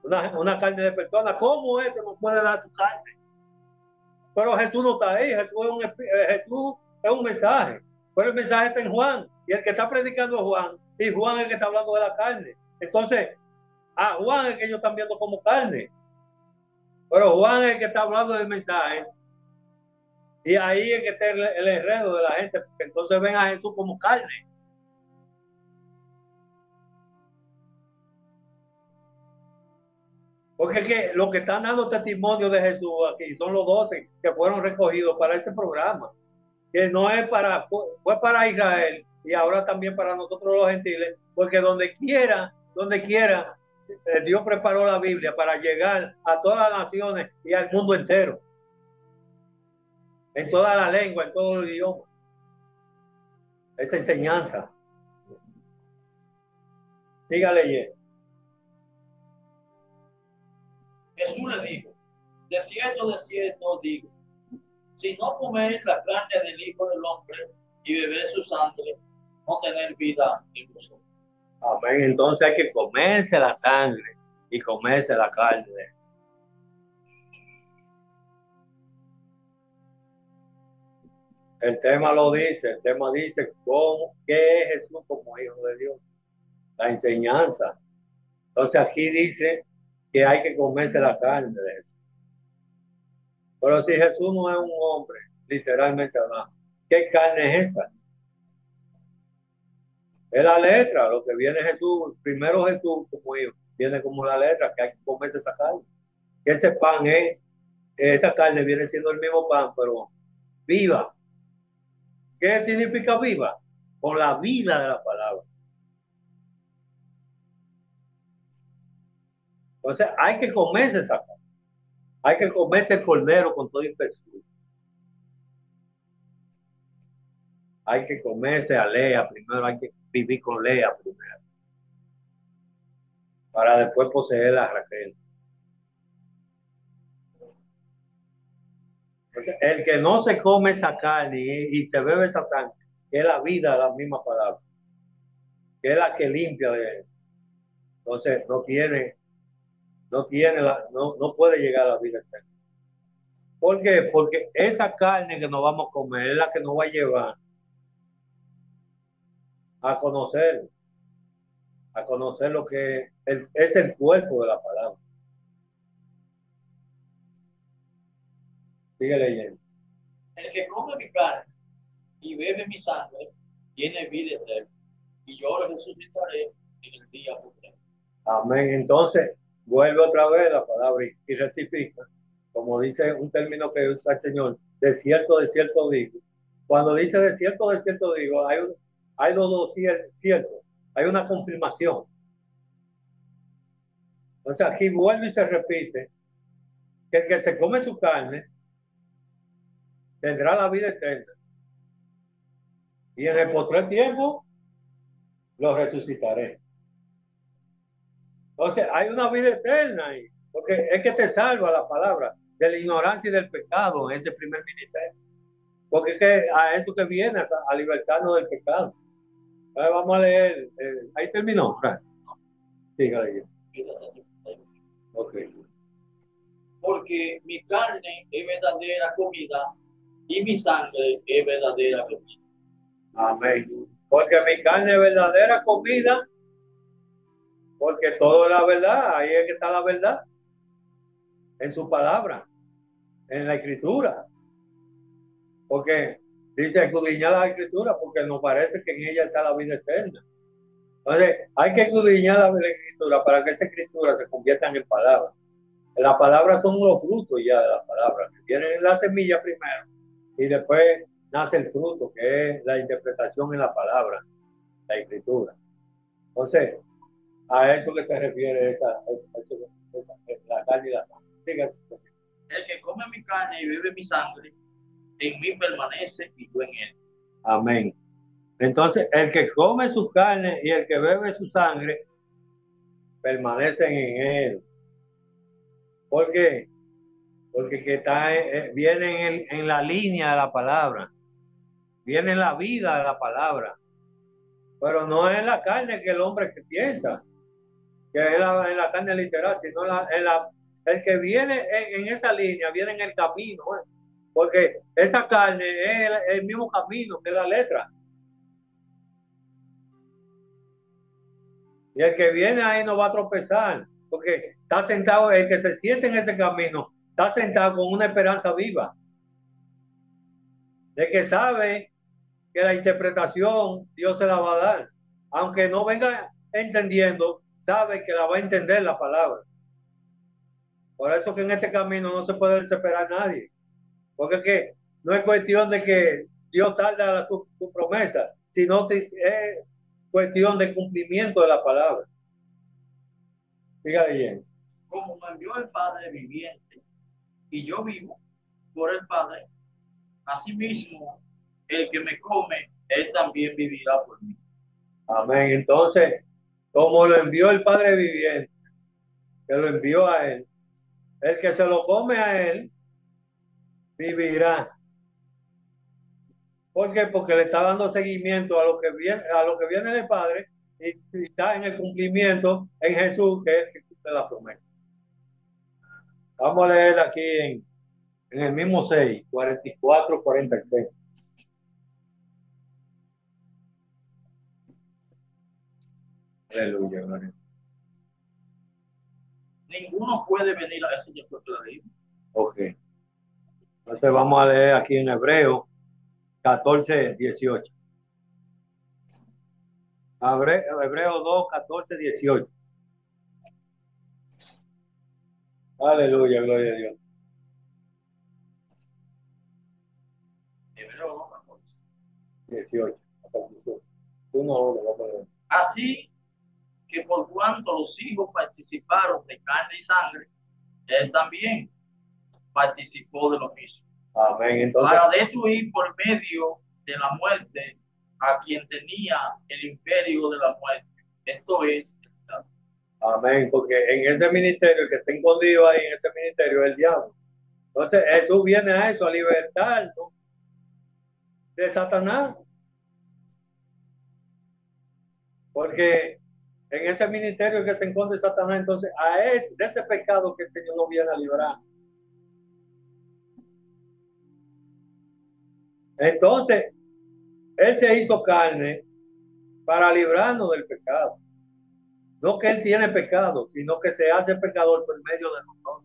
una carne de personas. ¿Cómo nos puede dar tu carne? Pero Jesús no está ahí, Jesús es un mensaje. Pero el mensaje está en Juan, y el que está predicando es Juan, y Juan es el que está hablando de la carne. Entonces, a Juan es que ellos están viendo como carne. Pero Juan es el que está hablando del mensaje. Y ahí es que está el enredo de la gente, porque entonces ven a Jesús como carne. Porque es que los que están dando testimonio de Jesús aquí son los 12 que fueron recogidos para ese programa, que no es fue para Israel y ahora también para nosotros los gentiles, porque donde quiera, Dios preparó la Biblia para llegar a todas las naciones y al mundo entero, en toda la lengua, en todos los idiomas. Esa enseñanza. Siga leyendo. cierto os digo, si no coméis la carne del Hijo del Hombre y beber su sangre, no tener vida en vosotros. Amén. Entonces hay que comerse la sangre y comerse la carne. El tema lo dice, el tema dice qué es Jesús como hijo de Dios, la enseñanza. Entonces aquí dice que hay que comerse la carne de Jesús. Pero si Jesús no es un hombre, literalmente hablando, ¿qué carne es esa? Es la letra, lo que viene Jesús, primero Jesús como hijo, viene como la letra, que hay que comerse esa carne. Que ese pan es, esa carne viene siendo el mismo pan, pero viva. ¿Qué significa viva? Con la vida de la palabra. Entonces hay que comerse esa carne. Hay que comerse el cordero con todo infección. Hay que comerse a Lea primero, hay que vivir con Lea primero. Para después poseer a Raquel. Entonces, el que no se come esa carne y se bebe esa sangre, que es la vida de la misma palabra, que es la que limpia de él. Entonces no puede llegar a la vida eterna. ¿Por qué? Porque esa carne que nos vamos a comer es la que nos va a llevar a conocer lo que es el cuerpo de la palabra. Sigue leyendo. El que come mi carne y bebe mi sangre tiene vida eterna, y yo lo resucitaré en el día postrero. Amén. Entonces, vuelve otra vez la palabra y rectifica. Como dice un término que usa el Señor, de cierto digo. Cuando dice de cierto digo, hay dos ciertos, hay una confirmación. Entonces aquí vuelve y se repite que el que se come su carne tendrá la vida eterna. Y en el postrer tiempo lo resucitaré. Entonces hay una vida eterna ahí, porque es que te salva la palabra de la ignorancia y del pecado en ese primer ministerio. Porque es que a esto que viene, a libertarnos del pecado. Ahora vamos a leer, ahí terminó. Sígale. Okay. Porque mi carne es verdadera comida y mi sangre es verdadera bebida. Amén. Porque mi carne es verdadera comida, porque todo es la verdad, ahí es que está la verdad, en su palabra, en la escritura. Porque dice escudriñar la escritura, porque nos parece que en ella está la vida eterna. Entonces, hay que escudriñar la escritura para que esa escritura se convierta en palabra. Las palabras son los frutos ya de las palabras. Vienen la semilla primero y después nace el fruto, que es la interpretación en la palabra, la escritura. Entonces, a eso que se refiere la carne y la sangre. El que come mi carne y bebe mi sangre, en mí permanece y yo en él. Amén. Entonces, el que come su carne y el que bebe su sangre, permanecen en él. ¿Por qué? Porque que viene en la línea de la palabra, viene en la vida de la palabra, pero no es la carne que el hombre que piensa, que es en la carne literal, sino el que viene en esa línea, viene en el camino, porque esa carne es el mismo camino que la letra. Y el que viene ahí no va a tropezar, porque está sentado, el que se siente en ese camino, está sentado con una esperanza viva, de que sabe que la interpretación Dios se la va a dar. Aunque no venga entendiendo, sabe que la va a entender la palabra. Por eso que en este camino no se puede desesperar a nadie. Porque es que no es cuestión de que Dios tarda su promesa, sino es cuestión de cumplimiento de la palabra. Fíjate bien. Como me envió el Padre viviente y yo vivo por el Padre, asimismo el que me come, él también vivirá por mí. Amén. Entonces, como lo envió el Padre viviente, que lo envió a él, el que se lo come a él, vivirá. ¿Por qué? Porque le está dando seguimiento a lo que viene del Padre y está en el cumplimiento en Jesús, que es el que cumple la promesa. Vamos a leer aquí en el mismo 6, 44, 46. Aleluya, gloria. Ninguno puede venir a ese yo creo que la ley. Ok. Entonces vamos a leer aquí en Hebreo 14, 18. Hebreo 2, 14, 18. Aleluya, gloria a Dios. Hebreo 18. Uno, vamos a leer. Así que por cuanto los hijos participaron de carne y sangre, él también participó de lo mismo. Amén. Entonces, Para destruir por medio de la muerte a quien tenía el imperio de la muerte. Esto es el diablo. amén, porque en ese ministerio, el que está escondido ahí en ese ministerio es el diablo. Entonces, tú vienes a eso, a libertarlo de Satanás. Porque en ese ministerio que se encuentra Satanás, entonces de ese pecado que el Señor no viene a librar. Entonces, Él se hizo carne para librarnos del pecado. No que Él tiene pecado, sino que se hace pecador por medio de nosotros.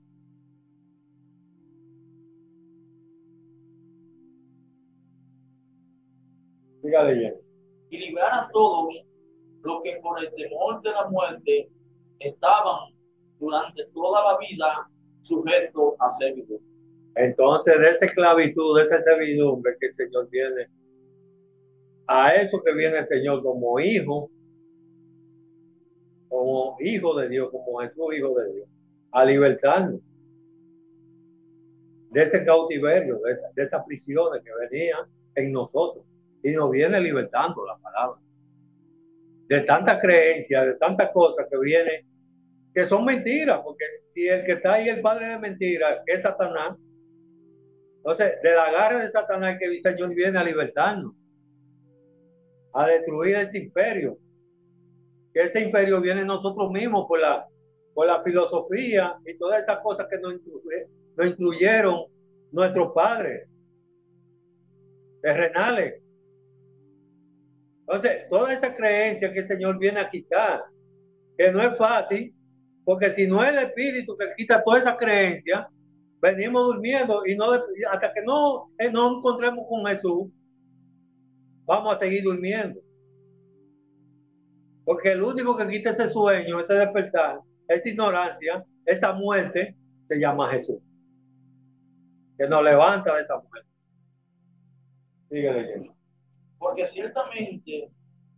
Siga leyendo. Y librar a todos los que por el temor de la muerte estaban durante toda la vida sujetos a servidumbre. Entonces, de esa esclavitud, de esa servidumbre que el Señor viene, a eso que viene el Señor como hijo de Dios, como Jesús, hijo de Dios, a libertarnos de ese cautiverio, de esas prisiones que venían en nosotros. Y nos viene libertando la palabra. De tantas creencias, de tantas cosas que vienen, que son mentiras, porque si el que está ahí, el padre de mentiras, que es Satanás, entonces de la garra de Satanás que el Señor viene a libertarnos, a destruir ese imperio, que ese imperio viene en nosotros mismos por la filosofía y todas esas cosas que nos incluyeron nuestros padres terrenales. Entonces, toda esa creencia que el Señor viene a quitar, que no es fácil, porque si no es el Espíritu que quita toda esa creencia, venimos durmiendo y no hasta que no encontremos con Jesús, vamos a seguir durmiendo. Porque el único que quita ese sueño, ese despertar, esa ignorancia, esa muerte, se llama Jesús. Que nos levanta de esa muerte. Síguele. Porque ciertamente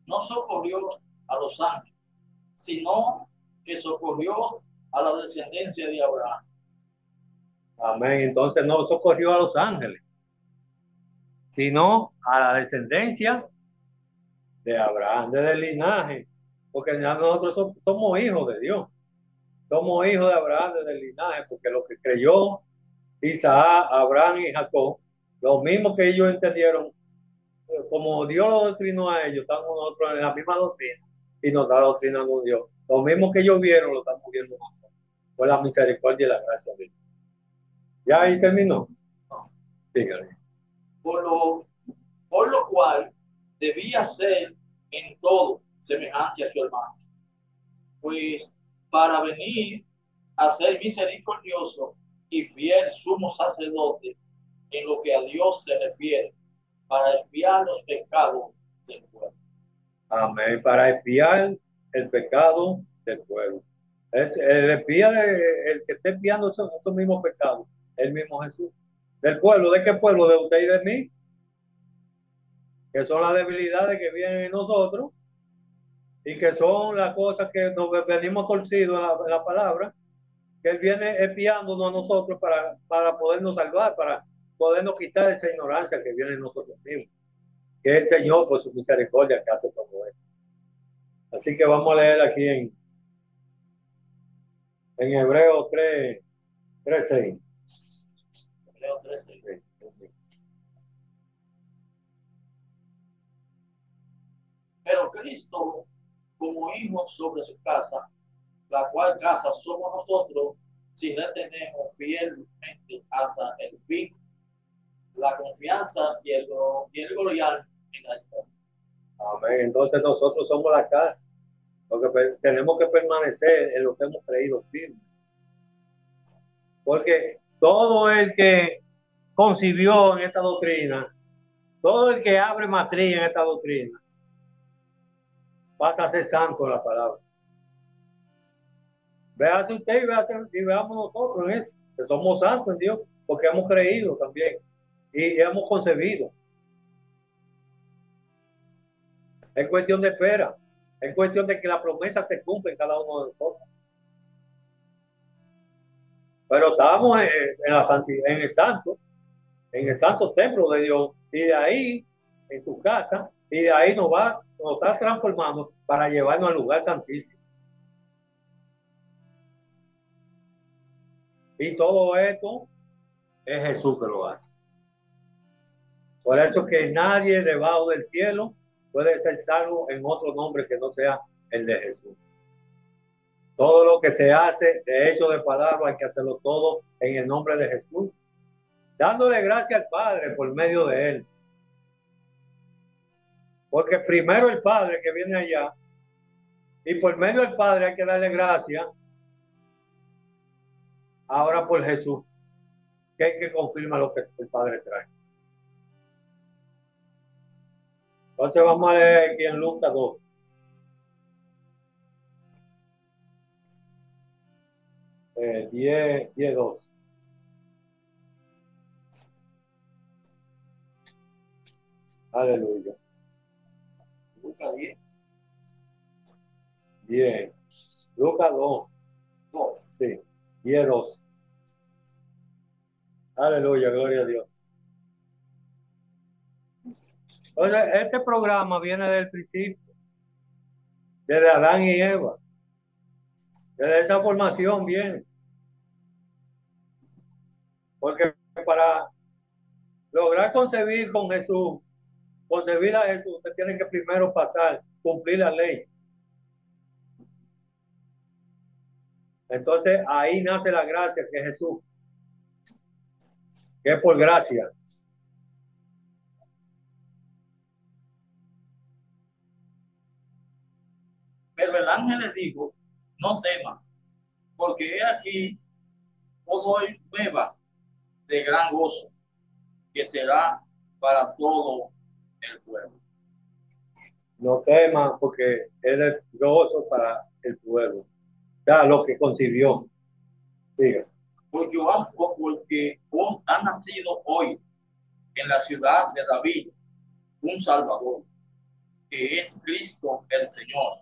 no socorrió a los ángeles, sino que socorrió a la descendencia de Abraham. Amén. Entonces no socorrió a los ángeles, sino a la descendencia de Abraham, desde el linaje, porque ya nosotros somos hijos de Dios, somos hijos de Abraham desde el linaje, porque lo que creyó Isaac, Abraham y Jacob, lo mismo que ellos entendieron, como Dios lo doctrinó a ellos, estamos nosotros en la misma doctrina y nos está doctrinando Dios. Lo mismo que ellos vieron, lo estamos viendo nosotros, por la misericordia y la gracia de Dios. ¿Ya ahí terminó? Dígale. Por lo cual debía ser en todo semejante a su hermano, pues para venir a ser misericordioso y fiel sumo sacerdote en lo que a Dios se refiere, para expiar los pecados del pueblo. Amén. Para expiar el pecado del pueblo. El que esté expiando esos mismos pecados, el mismo Jesús. ¿Del pueblo? ¿De qué pueblo? De usted y de mí. Que son las debilidades que vienen en nosotros y que son las cosas que nos venimos torcidos en la palabra, que Él viene expiándonos a nosotros para podernos salvar, para podernos quitar esa ignorancia que viene en nosotros mismos. Que es el Señor, por su misericordia, que hace todo esto. Así que vamos a leer aquí en Hebreos 3, 3:6. Hebreo 13. Pero Cristo, como hijo sobre su casa, la cual casa somos nosotros, si retenemos fielmente hasta el fin la confianza y el gloriar en la esperanza. Amén. Entonces nosotros somos la casa. Lo que tenemos que permanecer en lo que hemos creído firme. Porque todo el que concibió en esta doctrina, todo el que abre matriz en esta doctrina, pasa a ser santo en la palabra. Véase usted y veamos nosotros en eso, que somos santos en Dios, porque hemos creído también y hemos concebido. Es cuestión de espera, es cuestión de que la promesa se cumpla en cada uno de nosotros. Pero estamos en la santidad, en el santo templo de Dios, y de ahí, en tu casa, y de ahí nos está transformando para llevarnos al lugar santísimo. Y todo esto es Jesús que lo hace. Por eso que nadie debajo del cielo puede ser salvo en otro nombre que no sea el de Jesús. Todo lo que se hace, de hecho, de palabra, hay que hacerlo todo en el nombre de Jesús, dándole gracias al Padre por medio de él. Porque primero el Padre que viene allá, y por medio del Padre hay que darle gracias ahora por Jesús, que hay que confirmar lo que el Padre trae. Entonces vamos a leer aquí en Lucas 2. Eh, 10:2. Aleluya. Lucas 10. Bien. Lucas 2. Sí. 10:2. Aleluya, gloria a Dios. Entonces, este programa viene del principio, desde Adán y Eva. Desde esa formación viene. Porque para lograr concebir con Jesús, concebir a Jesús, usted tiene que primero pasar, cumplir la ley. Entonces ahí nace la gracia, que es Jesús, que es por gracia. Pero el ángel le dijo, no temas, porque he aquí, hoy beba de gran gozo, que será para todo el pueblo. No temas, porque él es gozo para el pueblo. O sea, lo que concibió. Diga. Porque os ha nacido hoy en la ciudad de David un Salvador, que es Cristo el Señor.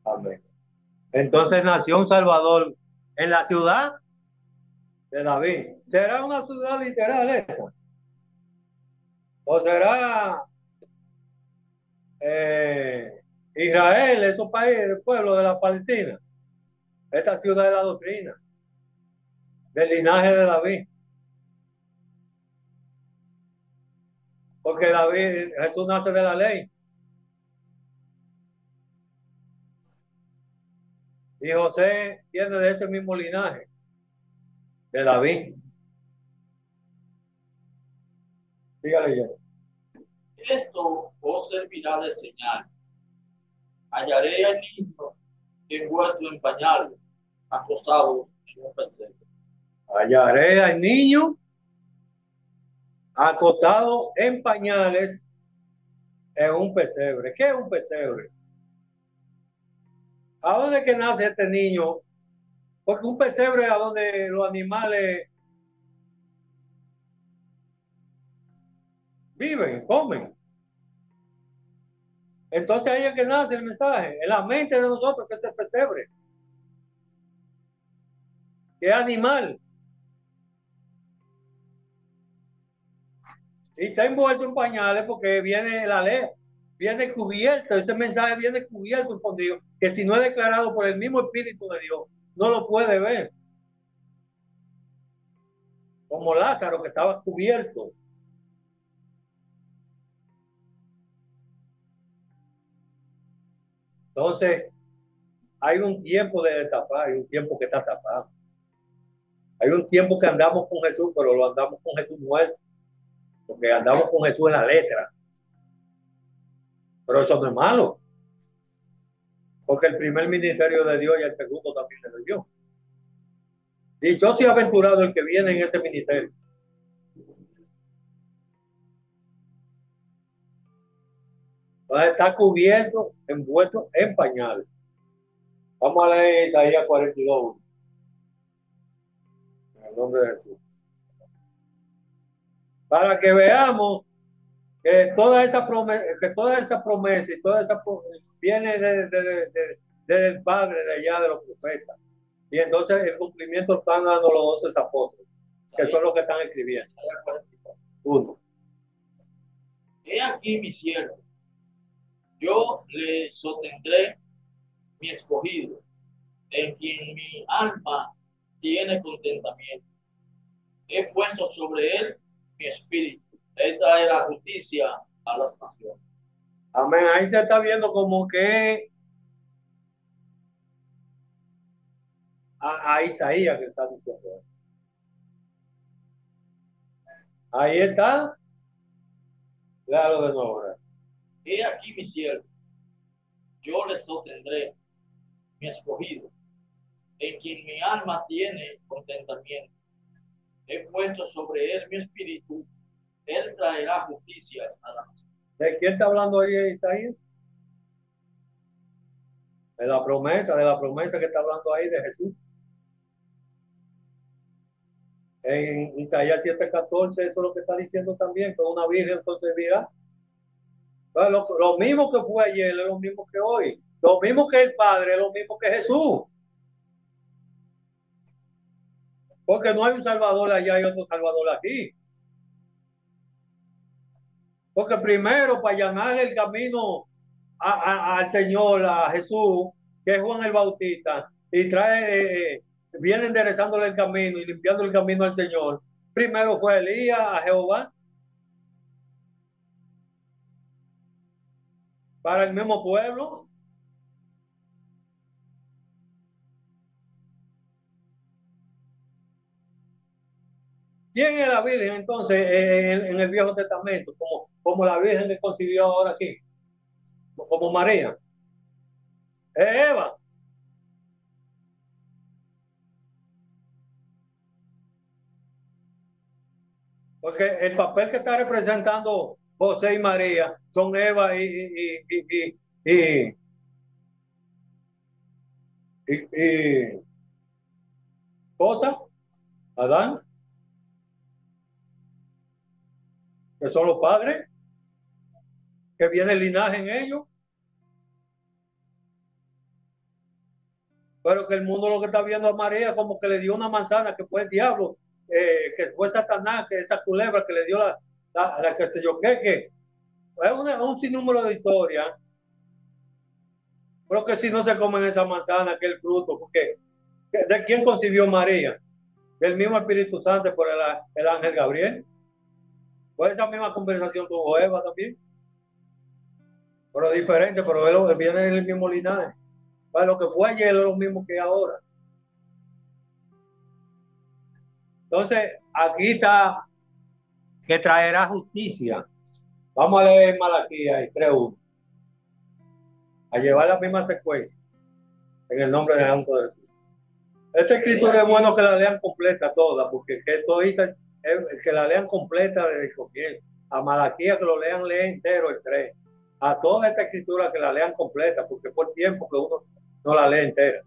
Amén. Entonces nació un Salvador en la ciudad de David. ¿Será una ciudad literal esta? ¿O será Israel, esos países, el pueblo de la Palestina? Esta ciudad de la doctrina, del linaje de David. Porque Jesús nace de la ley. Y José viene de ese mismo linaje, de David. Dígale yo. Esto os servirá de señal. Hallaré al niño envuelto en pañales, acostado en un pesebre. Hallaré al niño acostado en pañales en un pesebre. ¿Qué es un pesebre? ¿A dónde es que nace este niño? Porque un pesebre es a donde los animales viven, comen. Entonces ahí es que nace el mensaje, en la mente de nosotros, que es el pesebre, que es animal. Y está envuelto en pañales porque viene la ley, viene cubierto, ese mensaje viene cubierto por Dios, que si no es declarado por el mismo Espíritu de Dios, no lo puede ver. Como Lázaro, que estaba cubierto. Entonces, hay un tiempo de tapar, hay un tiempo que está tapado. Hay un tiempo que andamos con Jesús, pero lo andamos con Jesús muerto, porque andamos con Jesús en la letra. Pero eso no es malo, porque el primer ministerio de Dios y el segundo también le dio. Y yo soy aventurado el que viene en ese ministerio. Está cubierto, envuelto en pañales. Vamos a leer Isaías 42. En el nombre de Jesús. Para que veamos que toda esa promesa, y toda esa promesa viene del Padre de allá de los profetas. Y entonces el cumplimiento están dando los 12 apóstoles, que son los que están escribiendo. Uno. He aquí mi siervo, yo le sostendré mi escogido, en quien mi alma tiene contentamiento. He puesto sobre él mi espíritu. Esta es la justicia a las naciones. Amén. Ahí se está viendo como que a Isaías que está diciendo. Ahí está. Claro, de nuevo. He aquí mi siervo, yo le sostendré mi escogido, en quien mi alma tiene contentamiento. He puesto sobre él mi espíritu, él traerá justicia a la nación. ¿De quién está hablando ahí Isaías? De la promesa que está hablando ahí de Jesús. En Isaías 7:14, eso es lo que está diciendo también, que una virgen concebirá. Lo mismo que fue ayer es lo mismo que hoy. Lo mismo que el Padre es lo mismo que Jesús. Porque no hay un Salvador allá y otro Salvador aquí. Porque primero, para allanar el camino al Señor, a Jesús, que es Juan el Bautista, y viene enderezándole el camino y limpiando el camino al Señor. Primero fue Elías a Jehová para el mismo pueblo. ¿Quién es la Virgen entonces en el Viejo Testamento? Como la Virgen que concibió ahora aquí, como María. Es Eva. Porque el papel que está representando José y María son Eva y cosa, Adán, que son los padres, que viene el linaje en ellos. Pero que el mundo lo que está viendo a María como que le dio una manzana, que fue el diablo, que fue Satanás, que esa culebra que le dio la que sé yo qué, que es un sinnúmero de historias. Pero que si no se comen esa manzana, que el fruto, porque ¿de quién concibió María? Del mismo Espíritu Santo por el ángel Gabriel. Pues esa misma conversación tuvo Eva también. Pero diferente, pero él viene del mismo linaje. Pues lo que fue ayer es lo mismo que ahora. Entonces, aquí está que traerá justicia. Vamos a leer Malaquías 3:1. A llevar la misma secuencia. En el nombre de Santo de Jesús. Esta escritura es bueno que la lean completa toda, porque que la lean completa desde el comienzo. A Malaquías que lo lean entero el 3. A toda esta escritura que la lean completa, porque por tiempo que uno no la lee entera.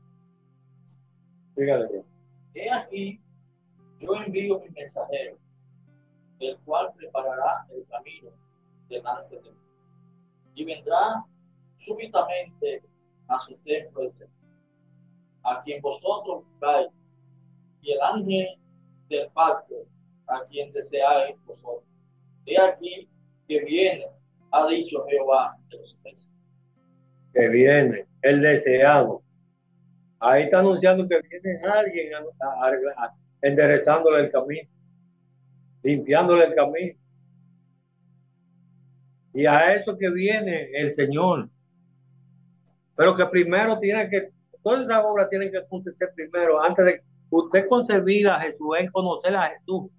Dígale bien. He aquí, yo envío mi mensajero, el cual preparará el camino delante de mí. Y vendrá súbitamente a su templo el Señor, a quien vosotros buscáis, y el ángel del pacto, a quien deseáis vosotros. He aquí que viene, ha dicho Jehová de los ejércitos. Que viene, el deseado. Ahí está anunciando que viene alguien enderezándole el camino, limpiándole el camino. Y a eso que viene el Señor. Pero que primero tiene que, todas esas obras tienen que acontecer primero, antes de usted concebir a Jesús, es conocer a Jesús.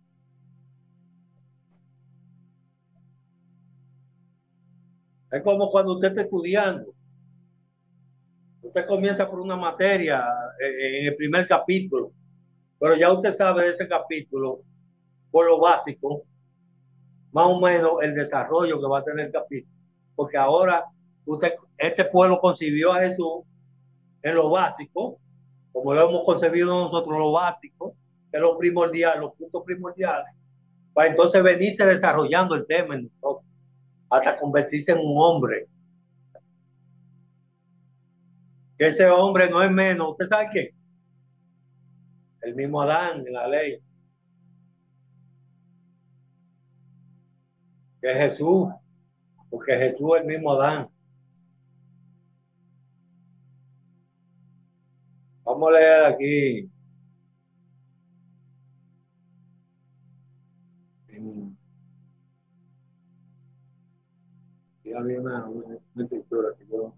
Es como cuando usted está estudiando. Usted comienza por una materia en el primer capítulo, pero ya usted sabe de ese capítulo, por lo básico, más o menos el desarrollo que va a tener el capítulo. Porque ahora este pueblo concibió a Jesús en lo básico, como lo hemos concebido nosotros, lo básico, que es lo primordial, los puntos primordiales, para entonces venirse desarrollando el tema en nosotros, hasta convertirse en un hombre. Que ese hombre no es menos, ¿usted sabe qué? El mismo Adán en la ley, que es Jesús, porque Jesús es el mismo Adán. Vamos a leer aquí. Aquí había una escritura que yo.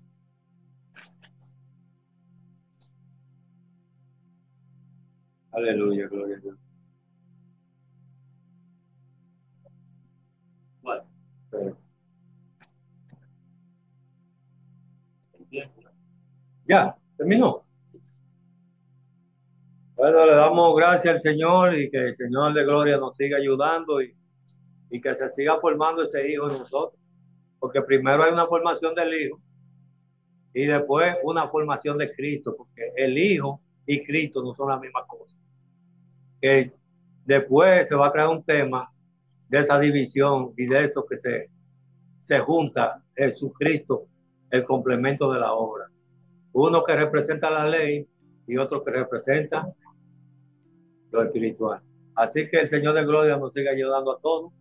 Aleluya, gloria a Dios. Bueno, Pero, bien. ya, terminó. Bueno, le damos gracias al Señor y que el Señor de gloria nos siga ayudando y que se siga formando ese hijo en nosotros. Porque primero hay una formación del hijo y después una formación de Cristo, porque el hijo y Cristo no son la misma cosa. Que después se va a crear un tema de esa división y de eso que se junta Jesucristo, el complemento de la obra. Uno que representa la ley y otro que representa lo espiritual. Así que el Señor de gloria nos sigue ayudando a todos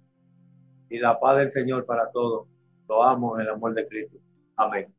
y la paz del Señor para todos. Lo amo en el amor de Cristo. Amén.